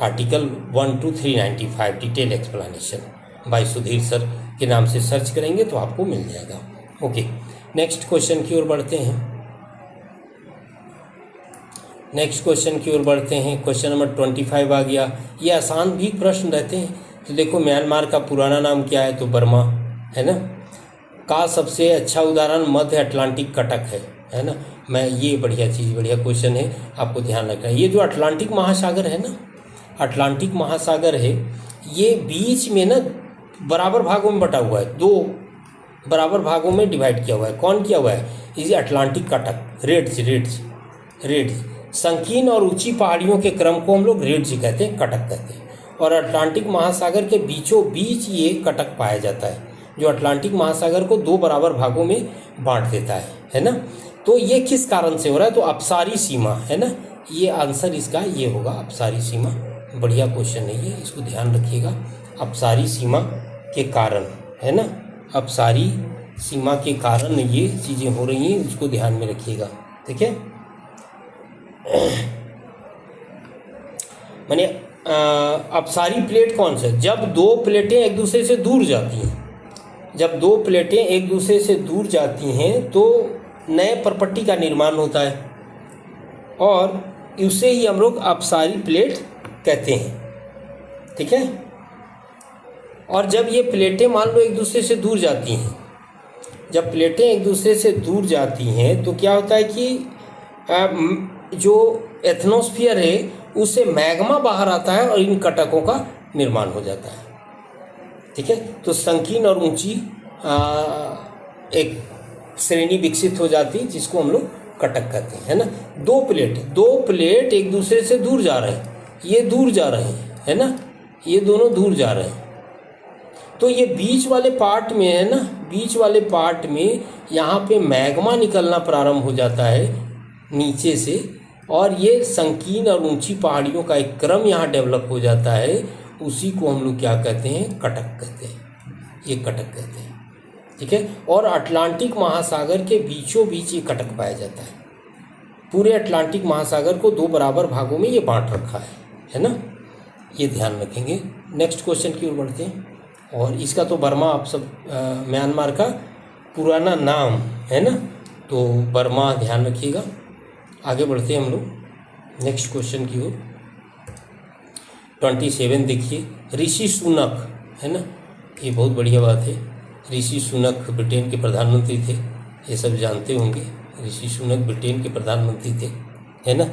[SPEAKER 1] article 1 to 395 detail explanation by Sudhir sir के नाम से सर्च करेंगे तो आपको मिल जाएगा। ओके, नेक्स्ट क्वेश्चन की ओर बढ़ते हैं। क्वेश्चन नंबर 25 आ गया। ये आसान भी प्रश्न रहते हैं। तो देखो, म्यांमार का पुराना नाम क्या है? तो बर्मा, है ना। का सबसे अच्छा उदाहरण मध्य अटलांटिक कटक है ना। ये बढ़िया क्वेश्चन है, आपको ध्यान रखना है। ये जो अटलांटिक महासागर है ना, अटलांटिक महासागर है, ये बीच में ना बराबर भागों में बटा हुआ है, 2 बराबर भागों में डिवाइड किया हुआ है। कौन किया हुआ है? ये अटलांटिक कटक, रेड्स, संकीर्ण और ऊंची पहाड़ियों के क्रम को हम लोग रेड्स कहते हैं, कटक कहते हैं। और अटलांटिक महासागर के बीचों बीच ये कटक पाया जाता है, जो अटलांटिक महासागर को 2 बराबर भागों में बांट देता है ना। तो ये किस कारण से हो रहा है? तो अपसारी सीमा, है ना। ये आंसर इसका ये होगा, अपसारी सीमा। बढ़िया क्वेश्चन है ये, इसको ध्यान रखिएगा। अपसारी सीमा के कारण, है ना, अपसारी सीमा के कारण ये चीज़ें हो रही हैं, उसको ध्यान में रखिएगा, ठीक है। माने अपसारी प्लेट कौन सा? जब 2 प्लेटें एक दूसरे से दूर जाती हैं, जब 2 प्लेटें एक दूसरे से दूर जाती हैं तो नए परपट्टी का निर्माण होता है, और उसे ही हम लोग अपसारी प्लेट कहते हैं, ठीक है। और जब ये प्लेटें मान लो एक दूसरे से दूर जाती हैं, जब प्लेटें एक दूसरे से दूर जाती हैं तो क्या होता है कि जो एथनोस्फीयर है उससे मैग्मा बाहर आता है और इन कटकों का निर्माण हो जाता है, ठीक है। तो संकीर्ण और ऊंची एक श्रेणी विकसित हो जाती है, जिसको हम लोग कटक कहते हैं, है ना। 2 प्लेट एक दूसरे से दूर जा रहे हैं, ये दूर जा रहे हैं, है ना, ये दोनों दूर जा रहे हैं। तो ये बीच वाले पार्ट में है ना, बीच वाले पार्ट में यहाँ पे मैग्मा निकलना प्रारंभ हो जाता है नीचे से, और ये संकीर्ण और ऊंची पहाड़ियों का एक क्रम यहाँ डेवलप हो जाता है। उसी को हम लोग क्या कहते हैं, कटक कहते हैं, ये कटक कहते हैं, ठीक है। और अटलांटिक महासागर के बीचों बीच ये कटक पाया जाता है। पूरे अटलांटिक महासागर को 2 बराबर भागों में ये बांट रखा है ना, ये ध्यान रखेंगे। नेक्स्ट क्वेश्चन की ओर बढ़ते हैं। और इसका तो बर्मा आप सब म्यांमार का पुराना नाम है ना, तो बर्मा ध्यान रखिएगा। आगे बढ़ते हैं हम लोग नेक्स्ट क्वेश्चन की ओर। 27 देखिए, ऋषि सुनक, है ना, ये बहुत बढ़िया बात है। ऋषि सुनक ब्रिटेन के प्रधानमंत्री थे, ये सब जानते होंगे। ऋषि सुनक ब्रिटेन के प्रधानमंत्री थे, है ना,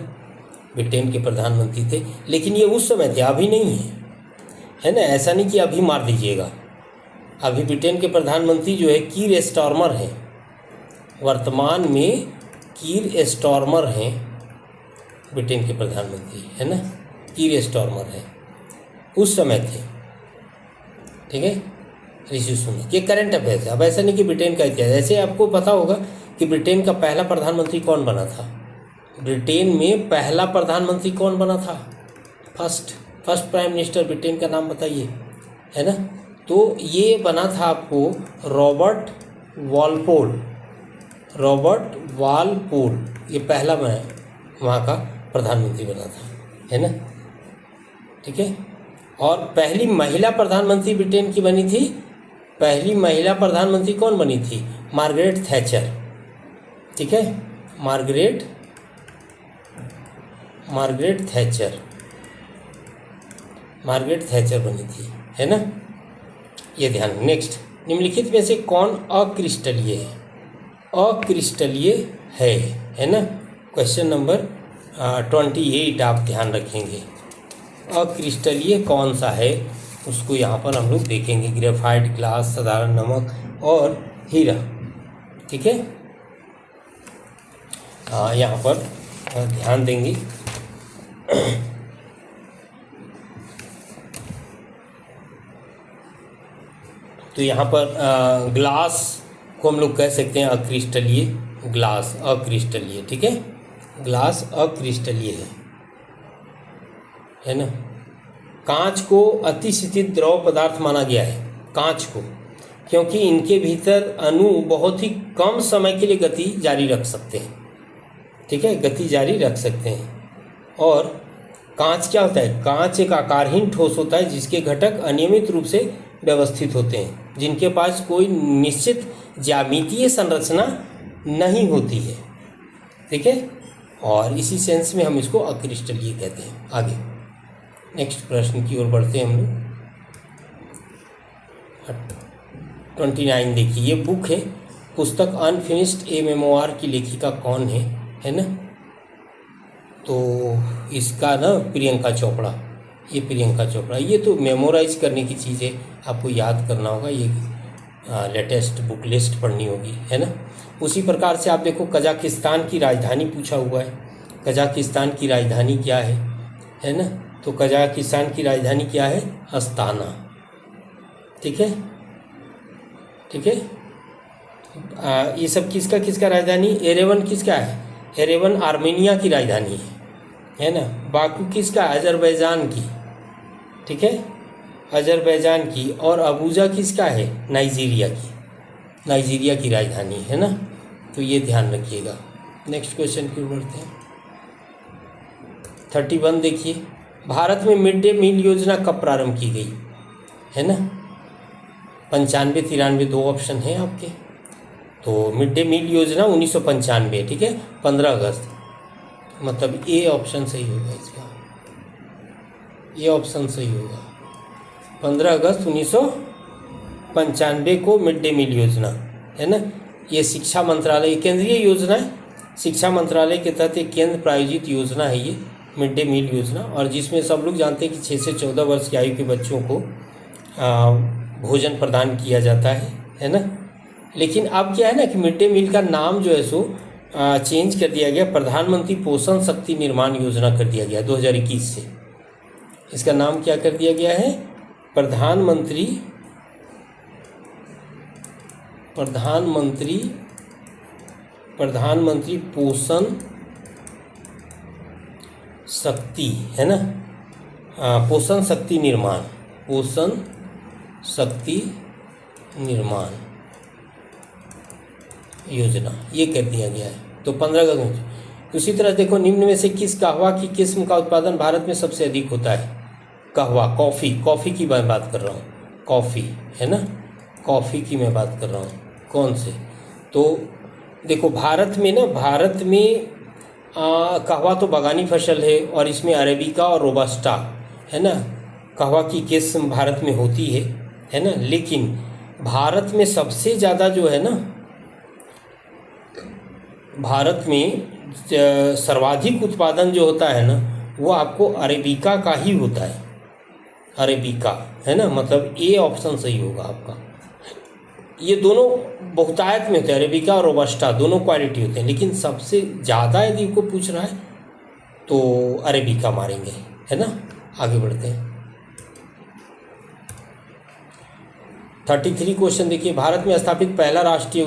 [SPEAKER 1] ब्रिटेन के प्रधानमंत्री थे। लेकिन ये उस समय थे, अभी नहीं है ना। ऐसा नहीं कि अभी मार दीजिएगा। अभी ब्रिटेन के प्रधानमंत्री जो है कीर स्टार्मर हैं, वर्तमान में कीर स्टार्मर हैं ब्रिटेन के प्रधानमंत्री, है ना, कीर स्टार्मर हैं, उस समय थे, ठीक है। ऋषि सुनक, ये करंट अफेयर्स है। अब ऐसा नहीं कि ब्रिटेन का इतिहास। ऐसे आपको पता होगा कि ब्रिटेन का पहला प्रधानमंत्री कौन बना था। ब्रिटेन में पहला प्रधानमंत्री कौन बना था, फर्स्ट प्राइम मिनिस्टर ब्रिटेन का नाम बताइए, है ना। तो ये बना था आपको रॉबर्ट वालपोल, ये पहला वहाँ का प्रधानमंत्री बना था, है ना, ठीक है। और पहली महिला प्रधानमंत्री ब्रिटेन की बनी थी, पहली महिला प्रधानमंत्री कौन बनी थी, मार्गरेट थैचर, ठीक है, मार्गरेट थैचर बनी थी, है ना, ये ध्यान। नेक्स्ट, निम्नलिखित में से कौन अक्रिस्टलीय है ना। क्वेश्चन नंबर 28 आप ध्यान रखेंगे। अक्रिस्टलीय कौन सा है उसको यहाँ पर हम लोग देखेंगे। ग्रेफाइट, ग्लास, साधारण नमक और हीरा, ठीक है। यहाँ पर ध्यान देंगे। तो यहाँ पर ग्लास को हम लोग कह सकते हैं अक्रिस्टलीय, ग्लास अक्रिस्टलीय, ठीक है, ग्लास अक्रिस्टलीय है ना। कांच को अतिशीतित द्रव पदार्थ माना गया है, कांच को, क्योंकि इनके भीतर अणु बहुत ही कम समय के लिए गति जारी रख सकते हैं, ठीक है, गति जारी रख सकते हैं। और कांच क्या होता है, कांच एक आकारहीन ठोस होता है जिसके घटक अनियमित रूप से व्यवस्थित होते हैं, जिनके पास कोई निश्चित ज्यामितीय संरचना नहीं होती है, ठीक है। और इसी सेंस में हम इसको अक्रिस्टलीय कहते हैं। आगे नेक्स्ट प्रश्न की ओर बढ़ते हैं हम लोग। 29 देखिए, ये बुक है, पुस्तक अनफिनिश्ड ए मेमोआर की लेखिका कौन है ना। तो इसका ना प्रियंका चोपड़ा, ये प्रियंका चोपड़ा। ये तो मेमोराइज करने की चीज़ है, आपको याद करना होगा, ये लेटेस्ट बुक लिस्ट पढ़नी होगी, है ना। उसी प्रकार से आप देखो, कजाकिस्तान की राजधानी पूछा हुआ है, कजाकिस्तान की राजधानी क्या है ना। तो कजाकिस्तान की राजधानी क्या है, अस्ताना, ठीक है, ठीक है। ये सब किसका राजधानी, एरेवन किसका है, एरेवन आर्मेनिया की राजधानी है ना। बाकू किसका, अजरबैजान की, ठीक है, अजरबैजान की। और अबूजा किसका है, नाइजीरिया की राजधानी है ना। तो ये ध्यान रखिएगा। नेक्स्ट क्वेश्चन की ओर बढ़ते हैं। 31 देखिए, भारत में मिड डे मील योजना कब प्रारंभ की गई, है ना। 95, 93 दो ऑप्शन हैं आपके। तो मिड डे मील योजना 1995, ठीक है, 15 अगस्त, मतलब ए ऑप्शन सही होगा इसका, ये ऑप्शन सही होगा। 15 अगस्त 1995 को मिड डे मील योजना, है ना। ये शिक्षा मंत्रालय, केंद्रीय योजना है, शिक्षा मंत्रालय के तहत एक केंद्र प्रायोजित योजना है ये मिड डे मील योजना। और जिसमें सब लोग जानते हैं कि 6 से 14 वर्ष की आयु के बच्चों को भोजन प्रदान किया जाता है ना। लेकिन अब क्या है ना कि मिड डे मील का नाम जो है सो चेंज कर दिया गया, प्रधानमंत्री पोषण शक्ति निर्माण योजना कर दिया गया 2021 से, इसका नाम क्या कर दिया गया है? प्रधानमंत्री पोषण शक्ति, है ना, पोषण शक्ति निर्माण योजना, ये कर दिया गया है। तो 15 अगस्त। उसी तरह देखो, निम्न में से किस कहवा की किस्म का उत्पादन भारत में सबसे अधिक होता है? कहवा, कॉफ़ी की मैं बात कर रहा हूँ, कॉफ़ी, है ना, कॉफ़ी की मैं बात कर रहा हूँ। कौन से? तो देखो, भारत में कहवा तो बागानी फसल है, और इसमें अरेबिका और रोबस्टा, है ना, कहवा की किस्म भारत में होती है ना। लेकिन भारत में सबसे ज़्यादा जो है ना, भारत में सर्वाधिक उत्पादन जो होता है ना, वो आपको अरेबिका का ही होता है। अरेबिका, है ना, मतलब ए ऑप्शन सही होगा आपका। ये दोनों बहुतायत में होते हैं, अरेबिका और रोबस्टा दोनों क्वालिटी होते हैं, लेकिन सबसे ज़्यादा यदि को पूछ रहा है तो अरेबिका मारेंगे, है ना। आगे बढ़ते हैं। 33 क्वेश्चन देखिए, भारत में स्थापित पहला राष्ट्रीय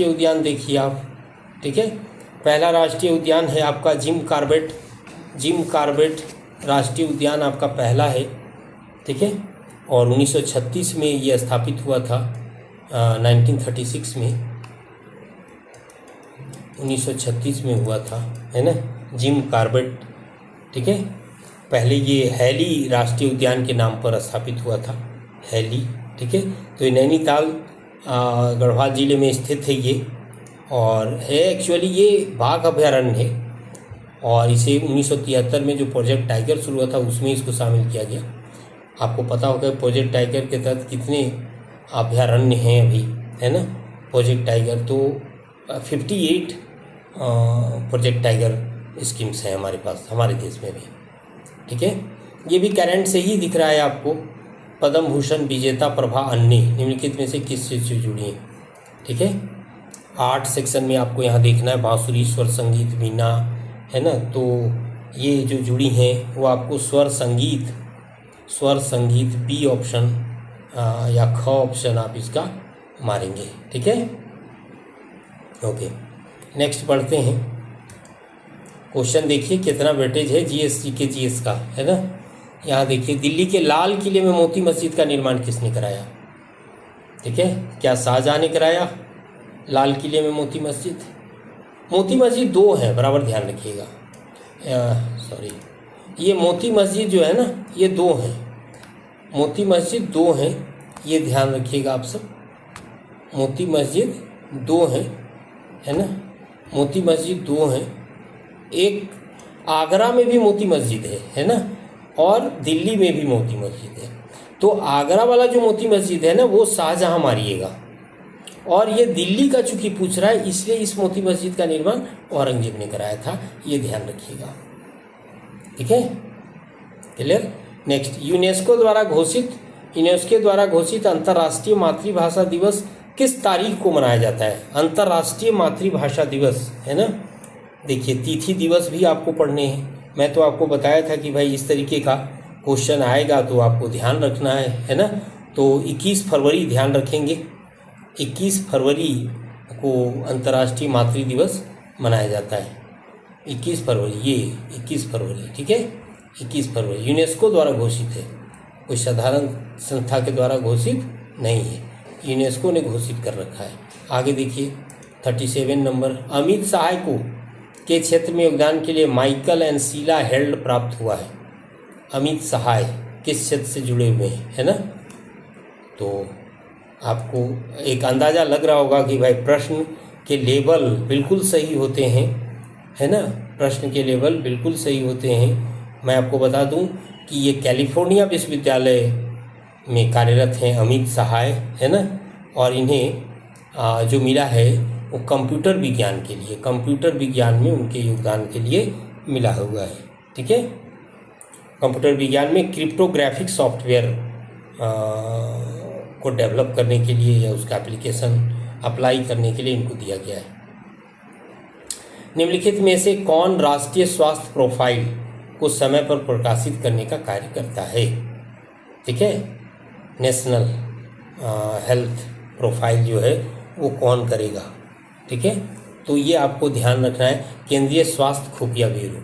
[SPEAKER 1] उद्यान देखिए आप, ठीक है। पहला राष्ट्रीय उद्यान है आपका जिम कॉर्बेट राष्ट्रीय उद्यान आपका पहला है, ठीक है। और 1936 में ये स्थापित हुआ था, 1936 में, 1936 में हुआ था, है ना, जिम कॉर्बेट, ठीक है। पहले ये हैली राष्ट्रीय उद्यान के नाम पर स्थापित हुआ था, हैली, ठीक है। तो ये नैनीताल गढ़वाल जिले में स्थित है ये, और है एक्चुअली ये बाघ अभयारण्य है, और इसे 1973 में जो प्रोजेक्ट टाइगर शुरू हुआ था उसमें इसको शामिल किया गया। आपको पता होगा प्रोजेक्ट टाइगर के तहत कितने अभयारण्य हैं अभी, है ना। प्रोजेक्ट टाइगर तो 58 प्रोजेक्ट टाइगर स्कीम्स हैं हमारे पास, हमारे देश में भी, ठीक है। ये भी करंट से ही दिख रहा है आपको। पद्म भूषण विजेता प्रभा अन्ने निम्नलिखित में से किस चीज़ से जुड़ी है, ठीक है। 8 सेक्शन में आपको यहाँ देखना है, बांसुरी, स्वर संगीत, वीणा, है ना। तो ये जो जुड़ी हैं वो आपको स्वर संगीत बी ऑप्शन या ख ऑप्शन आप इसका मारेंगे, ठीक है। ओके, नेक्स्ट पढ़ते हैं। क्वेश्चन देखिए, कितना वेटेज है जीएसटी के जीएस का, है ना। यहाँ देखिए, दिल्ली के लाल किले में मोती मस्जिद का निर्माण किसने कराया, ठीक है। क्या शाहजहाँ ने कराया लाल किले में मोती मस्जिद 2 है, बराबर ध्यान रखिएगा। सॉरी, ये मोती मस्जिद जो है ना, ये 2 हैं, मोती मस्जिद 2 हैं, ये ध्यान रखिएगा आप सब। मोती मस्जिद 2 हैं, है ना, मोती मस्जिद 2 हैं। एक आगरा में भी मोती मस्जिद है ना, और दिल्ली में भी मोती मस्जिद है। तो आगरा वाला जो मोती मस्जिद है ना, वो शाहजहाँ मारिएगा, और ये दिल्ली का चूंकि पूछ रहा है, इसलिए इस मोती मस्जिद का निर्माण औरंगजेब ने कराया था, ये ध्यान रखिएगा, ठीक है। क्लियर। नेक्स्ट, यूनेस्को द्वारा घोषित अंतर्राष्ट्रीय मातृभाषा दिवस किस तारीख को मनाया जाता है? अंतर्राष्ट्रीय मातृभाषा दिवस, है ना। देखिए, तिथि दिवस भी आपको पढ़ने हैं। मैं तो आपको बताया था कि भाई इस तरीके का क्वेश्चन आएगा तो आपको ध्यान रखना है ना। तो 21 फरवरी ध्यान रखेंगे, 21 फरवरी को अंतर्राष्ट्रीय मातृ दिवस मनाया जाता है। 21 फरवरी, ये 21 फरवरी, ठीक है। 21 फरवरी यूनेस्को द्वारा घोषित है, कोई साधारण संस्था के द्वारा घोषित नहीं है, यूनेस्को ने घोषित कर रखा है। आगे देखिए 37 नंबर, अमित सहाय को के क्षेत्र में योगदान के लिए माइकल एंड शीला हेल्ड प्राप्त हुआ है। अमित सहाय किस क्षेत्र से जुड़े हुए हैं, है ना। तो आपको एक अंदाज़ा लग रहा होगा कि भाई प्रश्न के लेवल बिल्कुल सही होते हैं, है ना, प्रश्न के लेवल बिल्कुल सही होते हैं। मैं आपको बता दूं कि ये कैलिफोर्निया विश्वविद्यालय में कार्यरत हैं अमित सहाय, है ना, और इन्हें जो मिला है वो कंप्यूटर विज्ञान के लिए, कंप्यूटर विज्ञान में उनके योगदान के लिए मिला हुआ है, ठीक है। कंप्यूटर विज्ञान में क्रिप्टोग्राफिक सॉफ्टवेयर को डेवलप करने के लिए या उसका एप्लीकेशन अप्लाई करने के लिए इनको दिया गया है। निम्नलिखित में से कौन राष्ट्रीय स्वास्थ्य प्रोफाइल को समय पर प्रकाशित करने का कार्य करता है। ठीक है, नेशनल हेल्थ प्रोफाइल जो है वो कौन करेगा। ठीक है, तो ये आपको ध्यान रखना है। केंद्रीय स्वास्थ्य खुफिया ब्यूरो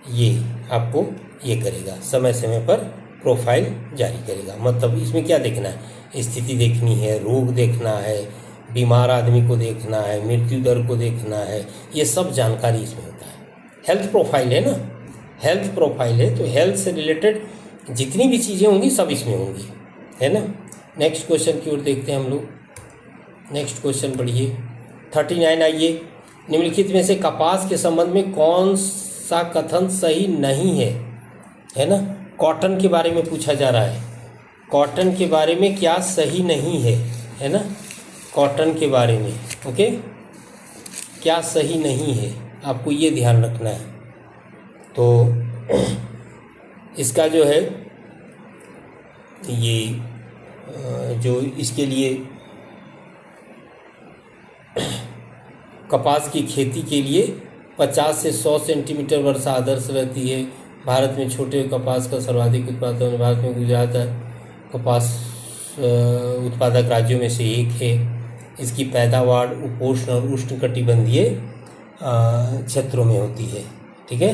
[SPEAKER 1] ये आपको ये करेगा, समय समय पर प्रोफाइल जारी करेगा। मतलब इसमें क्या देखना है, स्थिति देखनी है, रोग देखना है, बीमार आदमी को देखना है, मृत्यु दर को देखना है, ये सब जानकारी इसमें होता है। हेल्थ प्रोफाइल है ना, हेल्थ प्रोफाइल है तो हेल्थ से रिलेटेड जितनी भी चीज़ें होंगी सब इसमें होंगी, है ना। नेक्स्ट क्वेश्चन की ओर देखते हैं हम लोग। नेक्स्ट क्वेश्चन पढ़िए 39। आइए, निम्नलिखित में से कपास के संबंध में कौन सा कथन सही नहीं है ना। कॉटन के बारे में पूछा जा रहा है, कॉटन के बारे में क्या सही नहीं है ना। कॉटन के बारे में ओके, क्या सही नहीं है, आपको ये ध्यान रखना है। तो इसका जो है ये जो इसके लिए कपास की खेती के लिए 50 से 100 सेंटीमीटर वर्षा आदर्श रहती है। भारत में छोटे कपास का सर्वाधिक उत्पादन भारत में गुजरात कपास उत्पादक राज्यों में से एक है। इसकी पैदावार उपोष्ण और उष्णकटिबंधीय क्षेत्रों में होती है। ठीक है,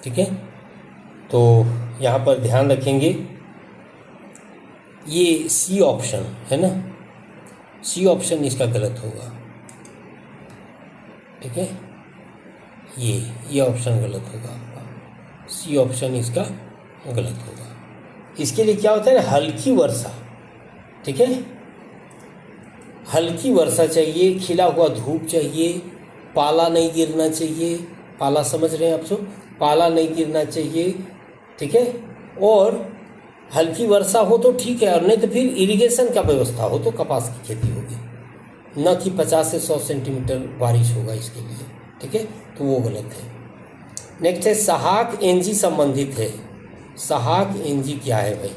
[SPEAKER 1] ठीक है, तो यहाँ पर ध्यान रखेंगे ये सी ऑप्शन है ना, सी ऑप्शन इसका गलत होगा। ठीक है, ये ऑप्शन गलत होगा आपका, सी ऑप्शन इसका गलत होगा। इसके लिए क्या होता है ना, हल्की वर्षा। ठीक है, हल्की वर्षा चाहिए, खिला हुआ धूप चाहिए, पाला नहीं गिरना चाहिए। पाला समझ रहे हैं आप सब, पाला नहीं गिरना चाहिए। ठीक है, और हल्की वर्षा हो तो ठीक है, और नहीं तो फिर इरिगेशन का व्यवस्था हो तो कपास की खेती होगी, न कि 50 से 100 सेंटीमीटर बारिश होगा इसके लिए। ठीक है, तो वो गलत है। नेक्स्ट है सहाक एनजी संबंधित है। सहाक एनजी क्या है भाई,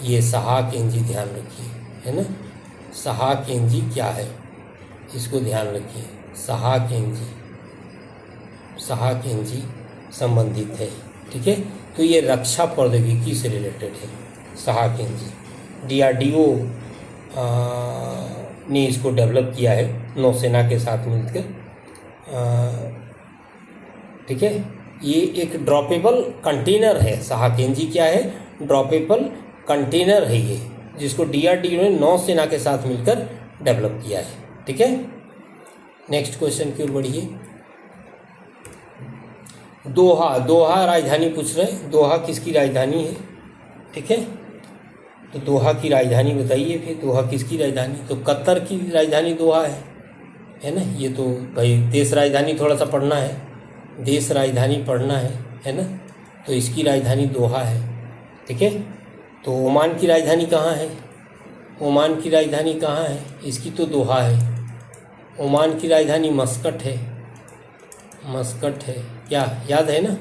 [SPEAKER 1] ये सहाक एनजी ध्यान रखिए, है ना। सहाक एनजी क्या है इसको ध्यान रखिए। सहाक एनजी संबंधित है। ठीक है, तो ये रक्षा प्रौद्योगिकी से रिलेटेड है। सहाक एनजी DRDO ने इसको डेवलप किया है नौसेना के साथ मिलकर। ठीक है, ये एक ड्रॉपेबल कंटेनर है। सहाक एनजी क्या है, ड्रॉपेबल कंटेनर है ये, जिसको DRDO ने नौसेना के साथ मिलकर डेवलप किया है। ठीक है, नेक्स्ट क्वेश्चन की ओर बढ़िए। दोहा राजधानी पूछ रहे हैं, दोहा किसकी राजधानी है। ठीक है, तो दोहा की राजधानी बताइए। फिर दोहा किसकी राजधानी, तो कतर की राजधानी दोहा है ना। ये तो भाई देश राजधानी थोड़ा सा पढ़ना है, देश राजधानी पढ़ना है ना। तो इसकी राजधानी दोहा है। ठीक है, तो ओमान की राजधानी कहाँ है, ओमान की राजधानी कहाँ है, इसकी तो दोहा है। ओमान की राजधानी मस्कट है, मस्कट है। क्या याद है ना,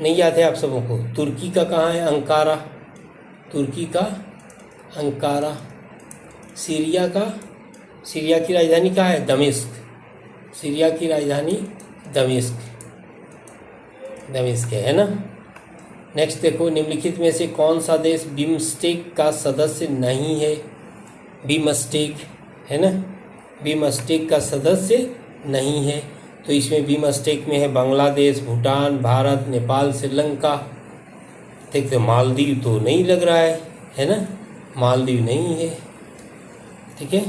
[SPEAKER 1] नहीं याद है आप सबों को। तुर्की का कहाँ है, अंकारा, तुर्की का अंकारा। सीरिया की राजधानी कहाँ है, दमिश्क, सीरिया की राजधानी दमिश्क है ना। नेक्स्ट देखो, निम्नलिखित में से कौन सा देश बिम्स्टेक का सदस्य नहीं है। बिम्स्टेक है ना, बिम्स्टेक का सदस्य नहीं है। तो इसमें बिम्स्टेक में है बांग्लादेश, भूटान, भारत, नेपाल, श्रीलंका। देखते मालदीव तो नहीं लग रहा है ना, मालदीव नहीं है। ठीक है,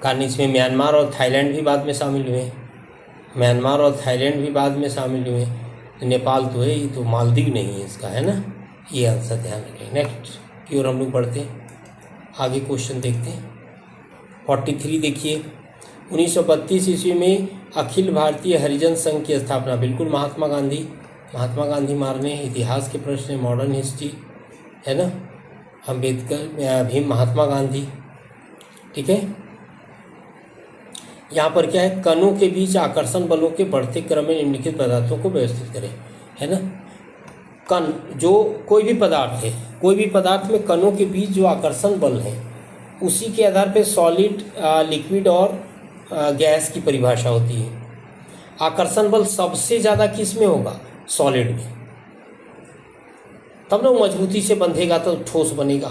[SPEAKER 1] कारण इसमें म्यांमार और थाईलैंड भी बाद में शामिल हुए, म्यांमार और थाईलैंड भी बाद में शामिल हुए। तो नेपाल तो है ही, तो मालदीव नहीं है इसका, है ना। ये आंसर ध्यान रखें। नेक्स्ट की ओर हम लोग बढ़ते हैं, आगे क्वेश्चन देखते हैं। 43 देखिए, 1932 ईस्वी में अखिल भारतीय हरिजन संघ की स्थापना। बिल्कुल महात्मा गांधी मारने, इतिहास के प्रश्न, मॉडर्न हिस्ट्री, है ना। अम्बेडकर, भीम, महात्मा गांधी। ठीक है, यहाँ पर क्या है, कणों के बीच आकर्षण बलों के बढ़ते क्रम में निम्नलिखित पदार्थों को व्यवस्थित करें, है ना। कण, जो कोई भी पदार्थ है, कोई भी पदार्थ में कणों के बीच जो आकर्षण बल है, उसी के आधार पे सॉलिड, लिक्विड और गैस की परिभाषा होती है। आकर्षण बल सबसे ज़्यादा किस में होगा? सॉलिड में, तब ना वो मजबूती से बंधेगा तो ठोस बनेगा।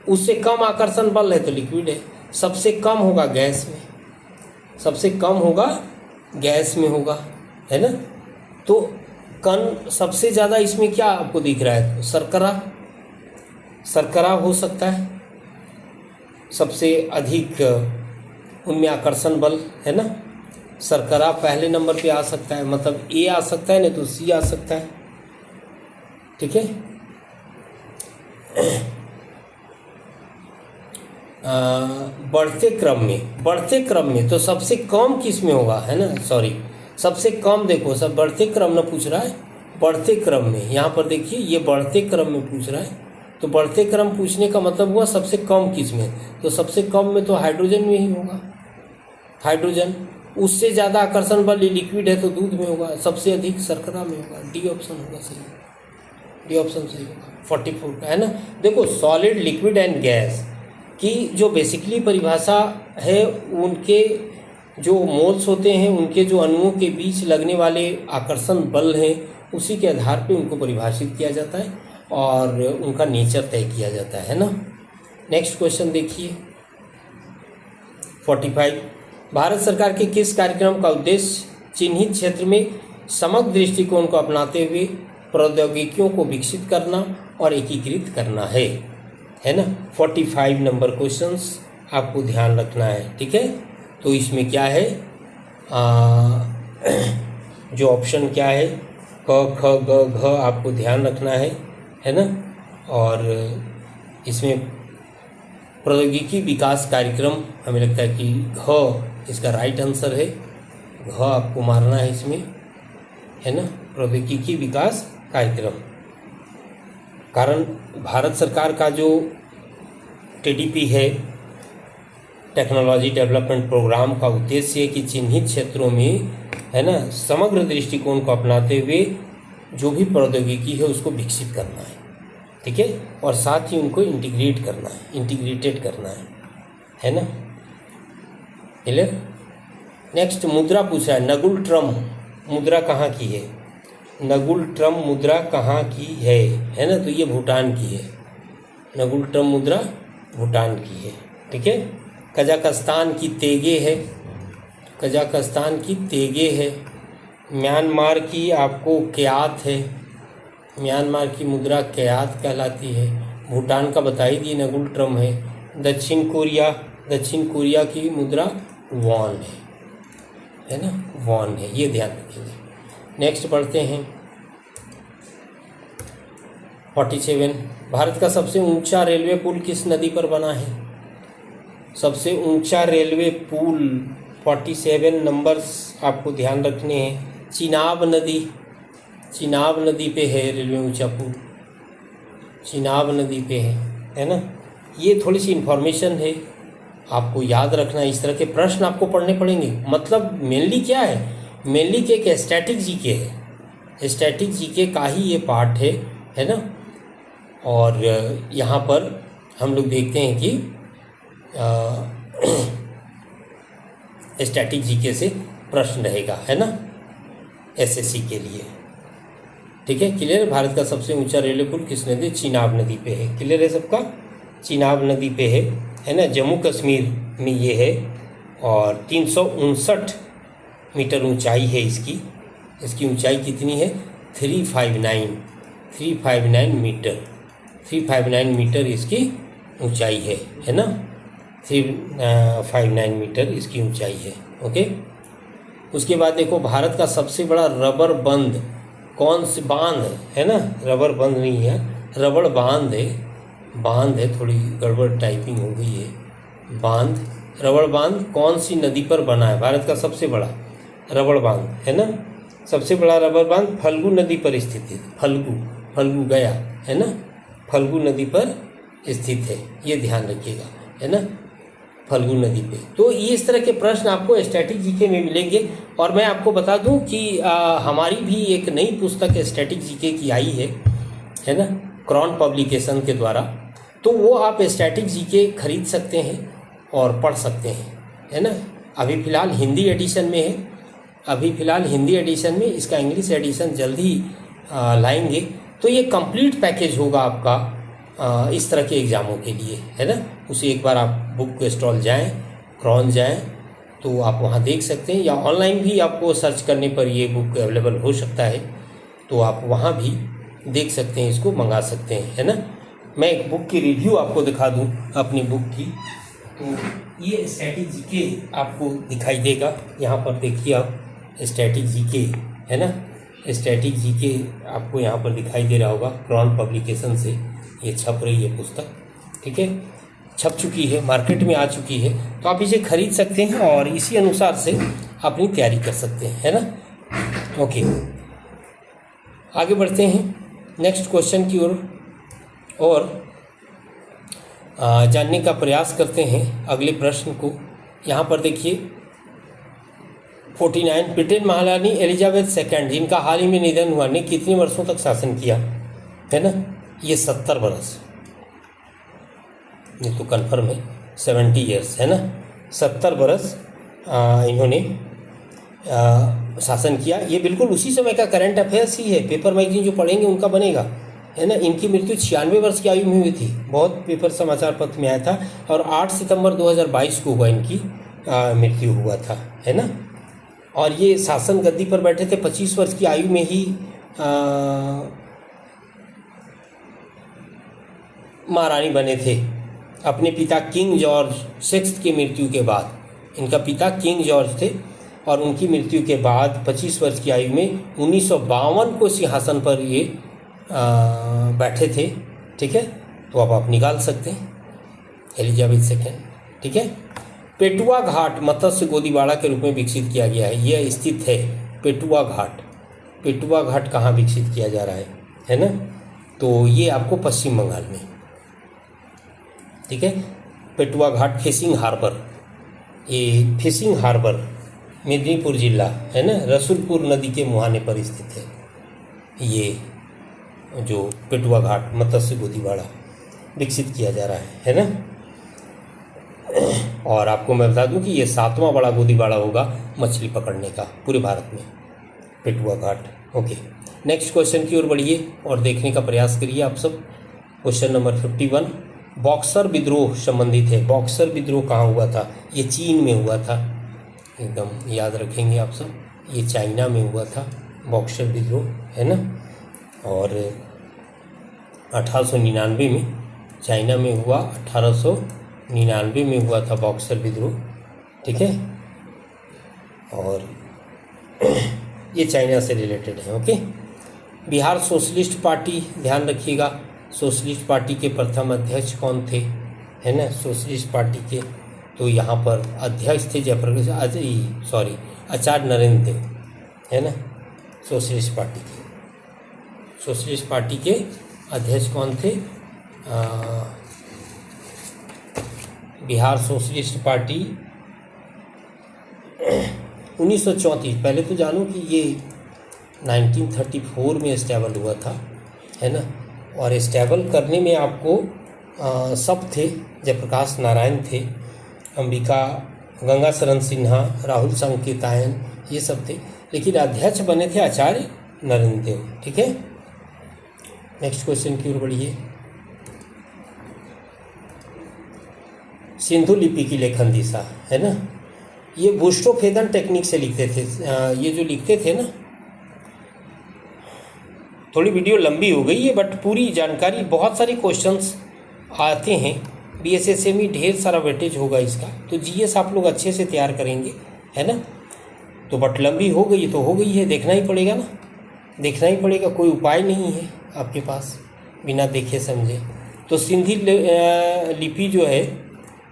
[SPEAKER 1] उससे कम आकर्षण बल है तो लिक्विड है। सबसे कम होगा गैस में, सबसे कम होगा गैस में होगा, है ना। तो कण सबसे ज़्यादा इसमें क्या आपको दिख रहा है? शर्करा, शर्करा हो सकता है सबसे अधिक उनमें आकर्षण बल, है ना। शर्करा पहले नंबर पे आ सकता है, मतलब ए आ सकता है, नहीं तो सी आ सकता है, ठीक है। बढ़ते क्रम में तो सबसे कम किस में होगा, है ना, सॉरी सबसे कम, देखो सब बढ़ते क्रम में पूछ रहा है, बढ़ते क्रम में, यहाँ पर देखिए ये बढ़ते क्रम में पूछ रहा है, तो बढ़ते क्रम पूछने का मतलब हुआ सबसे कम किस में, तो सबसे कम में तो हाइड्रोजन में ही होगा, हाइड्रोजन। उससे ज़्यादा आकर्षण बल लिक्विड है तो दूध में होगा, सबसे अधिक शर्करा में होगा, डी ऑप्शन होगा सही, डी ऑप्शन सही होगा 44 का, है ना। देखो सॉलिड, लिक्विड एंड गैस की जो बेसिकली परिभाषा है, उनके जो मोल्स होते हैं, उनके जो अणुओं के बीच लगने वाले आकर्षण बल हैं, उसी के आधार पे उनको परिभाषित किया जाता है और उनका नेचर तय किया जाता है ना। नेक्स्ट क्वेश्चन देखिए 45। भारत सरकार के किस कार्यक्रम का उद्देश्य चिन्हित क्षेत्र में समग्र दृष्टिकोण को अपनाते हुए प्रौद्योगिकियों को विकसित करना और एकीकृत करना है ना। 45 नंबर क्वेश्चंस आपको ध्यान रखना है, ठीक है। तो इसमें क्या है, जो ऑप्शन क्या है, क ख ग घ आपको ध्यान रखना है ना। और इसमें प्रौद्योगिकी विकास कार्यक्रम, हमें लगता है कि घ इसका राइट आंसर है, घ आपको मारना है इसमें, है ना, प्रौद्योगिकी विकास कार्यक्रम। कारण भारत सरकार का जो TDP है, टेक्नोलॉजी डेवलपमेंट प्रोग्राम, का उद्देश्य है कि चिन्हित क्षेत्रों में, है ना, समग्र दृष्टिकोण को अपनाते हुए जो भी प्रौद्योगिकी है उसको विकसित करना है, ठीक है, और साथ ही उनको इंटीग्रेट करना है, इंटीग्रेटेड करना है ना। क्लियर। नेक्स्ट मुद्रा पूछा है, नगुल ट्रम मुद्रा कहाँ की है? नगुल ट्रम मुद्रा कहाँ की है ना, तो ये भूटान की है। नगुल ट्रम मुद्रा भूटान की है, ठीक है। कजाकिस्तान की तेगे है, कजाकिस्तान की तेगे है। म्यांमार की आपको क्यात है, म्यांमार की मुद्रा क्यात कहलाती है। भूटान का बता ही दिए नगुल ट्रम है। दक्षिण कोरिया की मुद्रा वॉन है ना, वॉन है, ये ध्यान रखिएगा। नेक्स्ट पढ़ते हैं 47। भारत का सबसे ऊंचा रेलवे पुल किस नदी पर बना है? सबसे ऊंचा रेलवे पुल 47 नंबर्स आपको ध्यान रखने हैं। चिनाब नदी पे है रेलवे ऊंचा पुल, चिनाब नदी पे है ना। ये थोड़ी सी इन्फॉर्मेशन है, आपको याद रखना। इस तरह के प्रश्न आपको पढ़ने पड़ेंगे। मतलब मेनली क्या है, मेनली के एक स्टैटिक जीके है, स्टैटिक जीके का ही ये पार्ट है ना। और यहाँ पर हम लोग देखते हैं कि स्टैटिक जीके से प्रश्न रहेगा, है ना, SSC के लिए, ठीक है। क्लियर। भारत का सबसे ऊंचा रेलवे पुल किस नदी? चिनाब नदी पे है। क्लियर है सबका? चिनाब नदी पे है ना, जम्मू कश्मीर में ये है। और 359 मीटर ऊंचाई है इसकी ऊंचाई कितनी है? 359 मीटर, 359 मीटर इसकी ऊंचाई है ना, 359 मीटर इसकी ऊंचाई है। ओके। उसके बाद देखो, भारत का सबसे बड़ा रबर बंद कौन से बांध है ना, रबर बंद नहीं है, रबड़ बांध है, थोड़ी गड़बड़ टाइपिंग हो गई है। बांध, रबड़ बांध कौन सी नदी पर बना है? भारत का सबसे बड़ा रबड़ बांध है ना, सबसे बड़ा रबड़ बांध फल्गु नदी पर स्थित है। फल्गु गया है ना, फल्गु नदी पर स्थित है, ये ध्यान रखिएगा, है ना, फल्गु नदी पे। तो ये इस तरह के प्रश्न आपको स्टैटिक जीके में मिलेंगे। और मैं आपको बता दूं कि हमारी भी एक नई पुस्तक स्टैटिक जीके की आई है, है ना, क्रॉन पब्लिकेशन के द्वारा। तो वो आप स्टैटिक जीके खरीद सकते हैं और पढ़ सकते हैं, है ना। अभी फ़िलहाल हिंदी एडिशन में है, अभी फ़िलहाल हिंदी एडिशन में, इसका इंग्लिश एडिशन जल्द ही लाएंगे। तो ये कंप्लीट पैकेज होगा आपका इस तरह के एग्ज़ामों के लिए, है ना। उसे एक बार आप बुक स्टॉल जाएं, क्रॉन जाएं, तो आप वहाँ देख सकते हैं, या ऑनलाइन भी आपको सर्च करने पर ये बुक अवेलेबल हो सकता है, तो आप वहाँ भी देख सकते हैं, इसको मंगा सकते हैं, है ना। मैं एक बुक की रिव्यू आपको दिखा दूं अपनी बुक की। तो ये स्टैटिक जीके आपको दिखाई देगा, यहाँ पर देखिए आप, स्टैटिक जीके, है ना। स्टैटिक जीके आपको यहाँ पर दिखाई दे रहा होगा, क्रॉन पब्लिकेशन से ये छप रही है पुस्तक, ठीक है, छप चुकी है, मार्केट में आ चुकी है। तो आप इसे खरीद सकते हैं और इसी अनुसार से अपनी तैयारी कर सकते हैं, है ना। ओके, आगे बढ़ते हैं नेक्स्ट क्वेश्चन की ओर और जानने का प्रयास करते हैं अगले प्रश्न को। यहाँ पर देखिए 49, ब्रिटेन महारानी एलिजाबेथ सेकंड, जिनका हाल ही में निधन हुआ, ने कितने वर्षों तक शासन किया, है ना। ये 70 वर्ष, ये तो कन्फर्म है, 70 ईयर्स, है ना। 70 वर्ष इन्होंने शासन किया। ये बिल्कुल उसी समय का करंट अफेयर्स ही है, पेपर मैगजीन जो पढ़ेंगे उनका बनेगा, है ना। इनकी मृत्यु 96 वर्ष की आयु में हुई थी, बहुत पेपर समाचार पत्र में आया था, और 8 सितंबर 2022 को हुआ इनकी मृत्यु हुआ था, है ना। और ये शासन गद्दी पर बैठे थे 25 वर्ष की आयु में ही महारानी बने थे अपने पिता किंग जॉर्ज 6 की मृत्यु के बाद। इनका पिता किंग जॉर्ज थे और उनकी मृत्यु के बाद 25 वर्ष की आयु में 1952 को सिंहासन पर ये बैठे थे, ठीक है। तो अब आप निकाल सकते हैं एलिजाबेथ सेकंड, ठीक है। पेटुआ घाट मत्स्य गोदीबाड़ा के रूप में विकसित किया गया है, यह स्थित है पेटुआ घाट। पेटुआ घाट कहाँ विकसित किया जा रहा है ना। तो ये आपको पश्चिम बंगाल में, ठीक है। पेटुआ घाट फिशिंग हार्बर, ये फिशिंग हार्बर मेदिनीपुर जिला, है ना, रसूलपुर नदी के मुहाने पर स्थित है। ये जो पेटुआ घाट मत्स्य गोदीबाड़ा विकसित किया जा रहा है ना। और आपको मैं बता दूं कि ये 7वां बड़ा गोदीबाड़ा होगा मछली पकड़ने का पूरे भारत में, पेटुआ घाट। ओके, नेक्स्ट क्वेश्चन की ओर बढ़िए और देखने का प्रयास करिए आप सब। क्वेश्चन नंबर 51, बॉक्सर विद्रोह संबंधित है। बॉक्सर विद्रोह कहाँ हुआ था? ये चीन में हुआ था, एकदम याद रखेंगे आप सब, ये चाइना में हुआ था बॉक्सर विद्रोह, है ना। और 1899 में चाइना में हुआ, 1899 में हुआ था बॉक्सर विद्रोह, ठीक है। और ये चाइना से रिलेटेड है, ओके। बिहार सोशलिस्ट पार्टी, ध्यान रखिएगा, सोशलिस्ट पार्टी के प्रथम अध्यक्ष कौन थे, है ना, सोशलिस्ट पार्टी के। तो यहाँ पर अध्यक्ष थे जयप्रकाश, आचार्य नरेंद्र देव, है ना, सोशलिस्ट पार्टी के। सोशलिस्ट पार्टी के अध्यक्ष कौन थे? बिहार सोशलिस्ट पार्टी 1934, पहले तो जानो कि ये 1934 में इस्टेबल हुआ था, है ना। और इस्टेबल करने में आपको सब थे, जयप्रकाश नारायण थे, अंबिका गंगा शरण सिन्हा, राहुल संकेतायन, ये सब थे, लेकिन अध्यक्ष बने थे आचार्य नरेंद्र देव, ठीक है। नेक्स्ट क्वेश्चन की ओर बढ़िए। सिंधु लिपि की लेखन दिशा, है ना, ये बुस्टोफेदन टेक्निक से लिखते थे। ये जो लिखते थे ना, थोड़ी वीडियो लंबी हो गई है बट पूरी जानकारी, बहुत सारे क्वेश्चंस आते हैं, BSSME ढेर सारा वेटेज होगा इसका, तो GS आप लोग अच्छे से तैयार करेंगे, है ना। तो बट लंबी हो गई तो हो गई है, देखना ही पड़ेगा ना, देखना ही पड़ेगा, कोई उपाय नहीं है आपके पास बिना देखे समझे। तो सिंधी लिपि जो है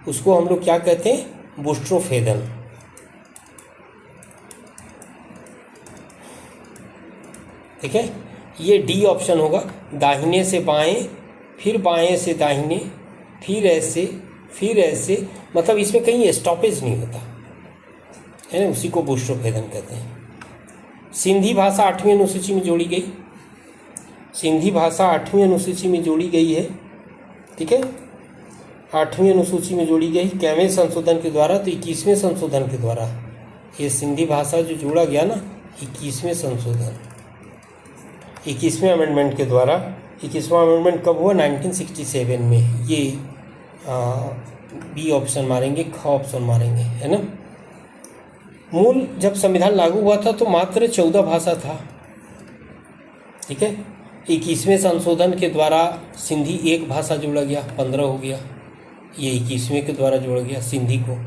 [SPEAKER 1] उसको हम लोग क्या कहते हैं? बुस्टोफेदन, ठीक है। ये डी ऑप्शन होगा, दाहिने से बाएं, फिर बाएं से दाहिने, फिर ऐसे, मतलब इसमें कहीं स्टॉपेज नहीं होता, है ना, उसी को बुस्टोफेदन कहते हैं। सिंधी भाषा 8वीं अनुसूची में जोड़ी गई। सिंधी भाषा 8वीं अनुसूची में जोड़ी गई है, ठीक है, 8वीं अनुसूची में जोड़ी गई कैवें संशोधन के द्वारा? तो 21वें संशोधन के द्वारा। ये सिंधी भाषा जो जोड़ा गया ना 21वें संशोधन, 21वें अमेंडमेंट के द्वारा। 21वां अमेंडमेंट कब हुआ? 1967 में। ये बी ऑप्शन मारेंगे, ख ऑप्शन मारेंगे, है ना। मूल जब संविधान लागू हुआ था तो मात्र 14 भाषा था, ठीक है। 21वें संशोधन के द्वारा सिंधी एक भाषा जोड़ा गया, 15 हो गया। ये 21वें के द्वारा जोड़ा गया सिंधी को,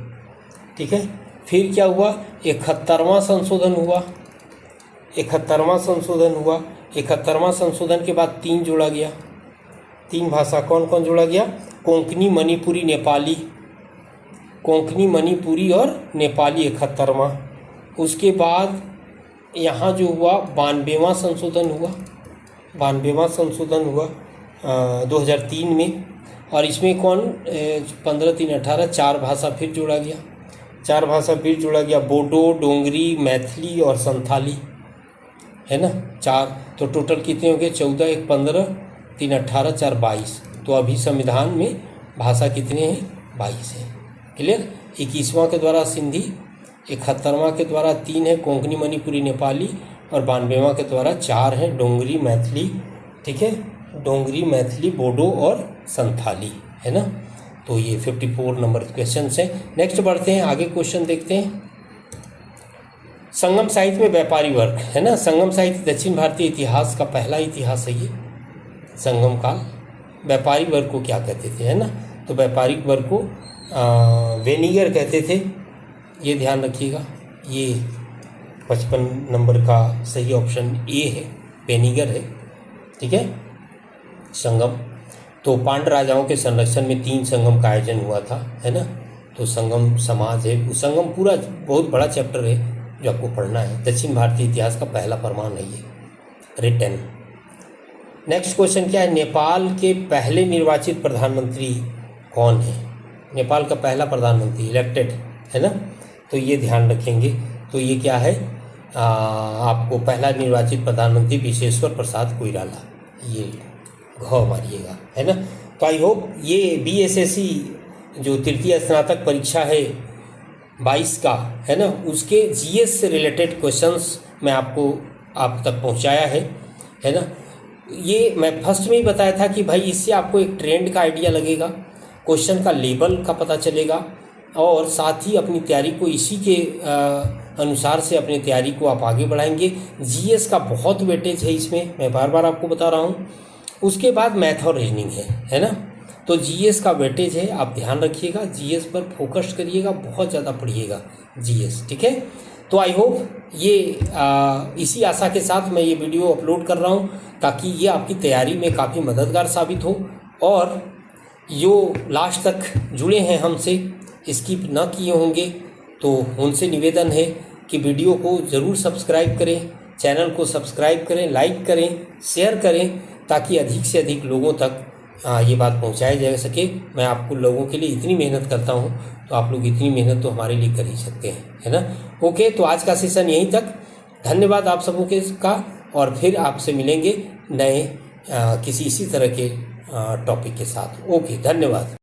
[SPEAKER 1] ठीक है। फिर क्या हुआ? 71वां संशोधन हुआ, 71वां संशोधन हुआ। 71वां संशोधन के बाद 3 जोड़ा गया, 3 भाषा। कौन कौन जोड़ा गया? कोंकणी, मणिपुरी, नेपाली। कोंकणी, मणिपुरी और नेपाली 71वां। उसके बाद यहाँ जो हुआ 92वां संशोधन हुआ, 92वां संशोधन हुआ 2003 में। और इसमें कौन 15-3-18 4 भाषा फिर जोड़ा गया, 4 भाषा फिर जोड़ा गया, बोडो, डोंगरी, मैथिली और संथाली, है ना, 4। तो टोटल कितने हो गए? 14, 1 15, 3 18, 4 22। तो अभी संविधान में भाषा कितने हैं? 22 हैं। क्लियर। 21वां के द्वारा सिंधी, 71वां के द्वारा 3 है कोंकणी, मणिपुरी, नेपाली, और 92वां के द्वारा 4 हैं डोंगरी, मैथिली, ठीक है, डोंगरी, मैथिली, बोडो और संथाली, है ना। तो ये 54 नंबर क्वेश्चन हैं। नेक्स्ट बढ़ते हैं आगे, क्वेश्चन देखते हैं। संगम साहित्य में व्यापारी वर्ग, है ना। संगम साहित्य दक्षिण भारतीय इतिहास का पहला इतिहास है ये, संगम काल। व्यापारी वर्ग को क्या कहते थे, है ना। तो व्यापारिक वर्ग को वेनिगर कहते थे, ये ध्यान रखिएगा। ये 55 नंबर का सही ऑप्शन ए है, वेनिगर है, ठीक है। संगम, तो पांड्य राजाओं के संरक्षण में 3 संगम का आयोजन हुआ था, है ना। तो संगम समाज है, संगम पूरा बहुत बड़ा चैप्टर है जो आपको पढ़ना है। दक्षिण भारतीय इतिहास का पहला प्रमाण है ये, रिटन। नेक्स्ट क्वेश्चन क्या है? नेपाल के पहले निर्वाचित प्रधानमंत्री कौन है? नेपाल का पहला प्रधानमंत्री इलेक्टेड, है ना। तो ये ध्यान रखेंगे। तो ये क्या है? आपको पहला निर्वाचित प्रधानमंत्री विशेश्वर प्रसाद कोइराला, ये घ मारिएगा, है ना। तो आई होप ये BSSC जो तृतीय स्नातक परीक्षा है 22 का, है ना, उसके GS से रिलेटेड क्वेश्चंस मैं आपको आप तक पहुंचाया है ना। ये मैं फर्स्ट में ही बताया था कि भाई इससे आपको एक ट्रेंड का आइडिया लगेगा, क्वेश्चन का लेवल का पता चलेगा, और साथ ही अपनी तैयारी को इसी के अनुसार से अपनी तैयारी को आप आगे बढ़ाएंगे। GS का बहुत वेटेज है इसमें, मैं बार बार आपको बता रहा हूँ। उसके बाद मैथ और रीजनिंग है ना। तो GS का वेटेज है, आप ध्यान रखिएगा, GS पर फोकस करिएगा, बहुत ज़्यादा पढ़िएगा GS, ठीक है। तो आई होप ये इसी आशा के साथ मैं ये वीडियो अपलोड कर रहा हूँ ताकि ये आपकी तैयारी में काफ़ी मददगार साबित हो। और जो लास्ट तक जुड़े हैं हमसे, स्किप न किए होंगे, तो उनसे निवेदन है कि वीडियो को ज़रूर सब्सक्राइब करें, चैनल को सब्सक्राइब करें, लाइक करें, शेयर करें, ताकि अधिक से अधिक लोगों तक ये बात पहुंचाई जा सके। मैं आपको लोगों के लिए इतनी मेहनत करता हूं, तो आप लोग इतनी मेहनत तो हमारे लिए कर ही सकते हैं, है ना। ओके, तो आज का सेशन यहीं तक। धन्यवाद आप सबों के का, और फिर आपसे मिलेंगे नए किसी इसी तरह के टॉपिक के साथ। ओके, धन्यवाद।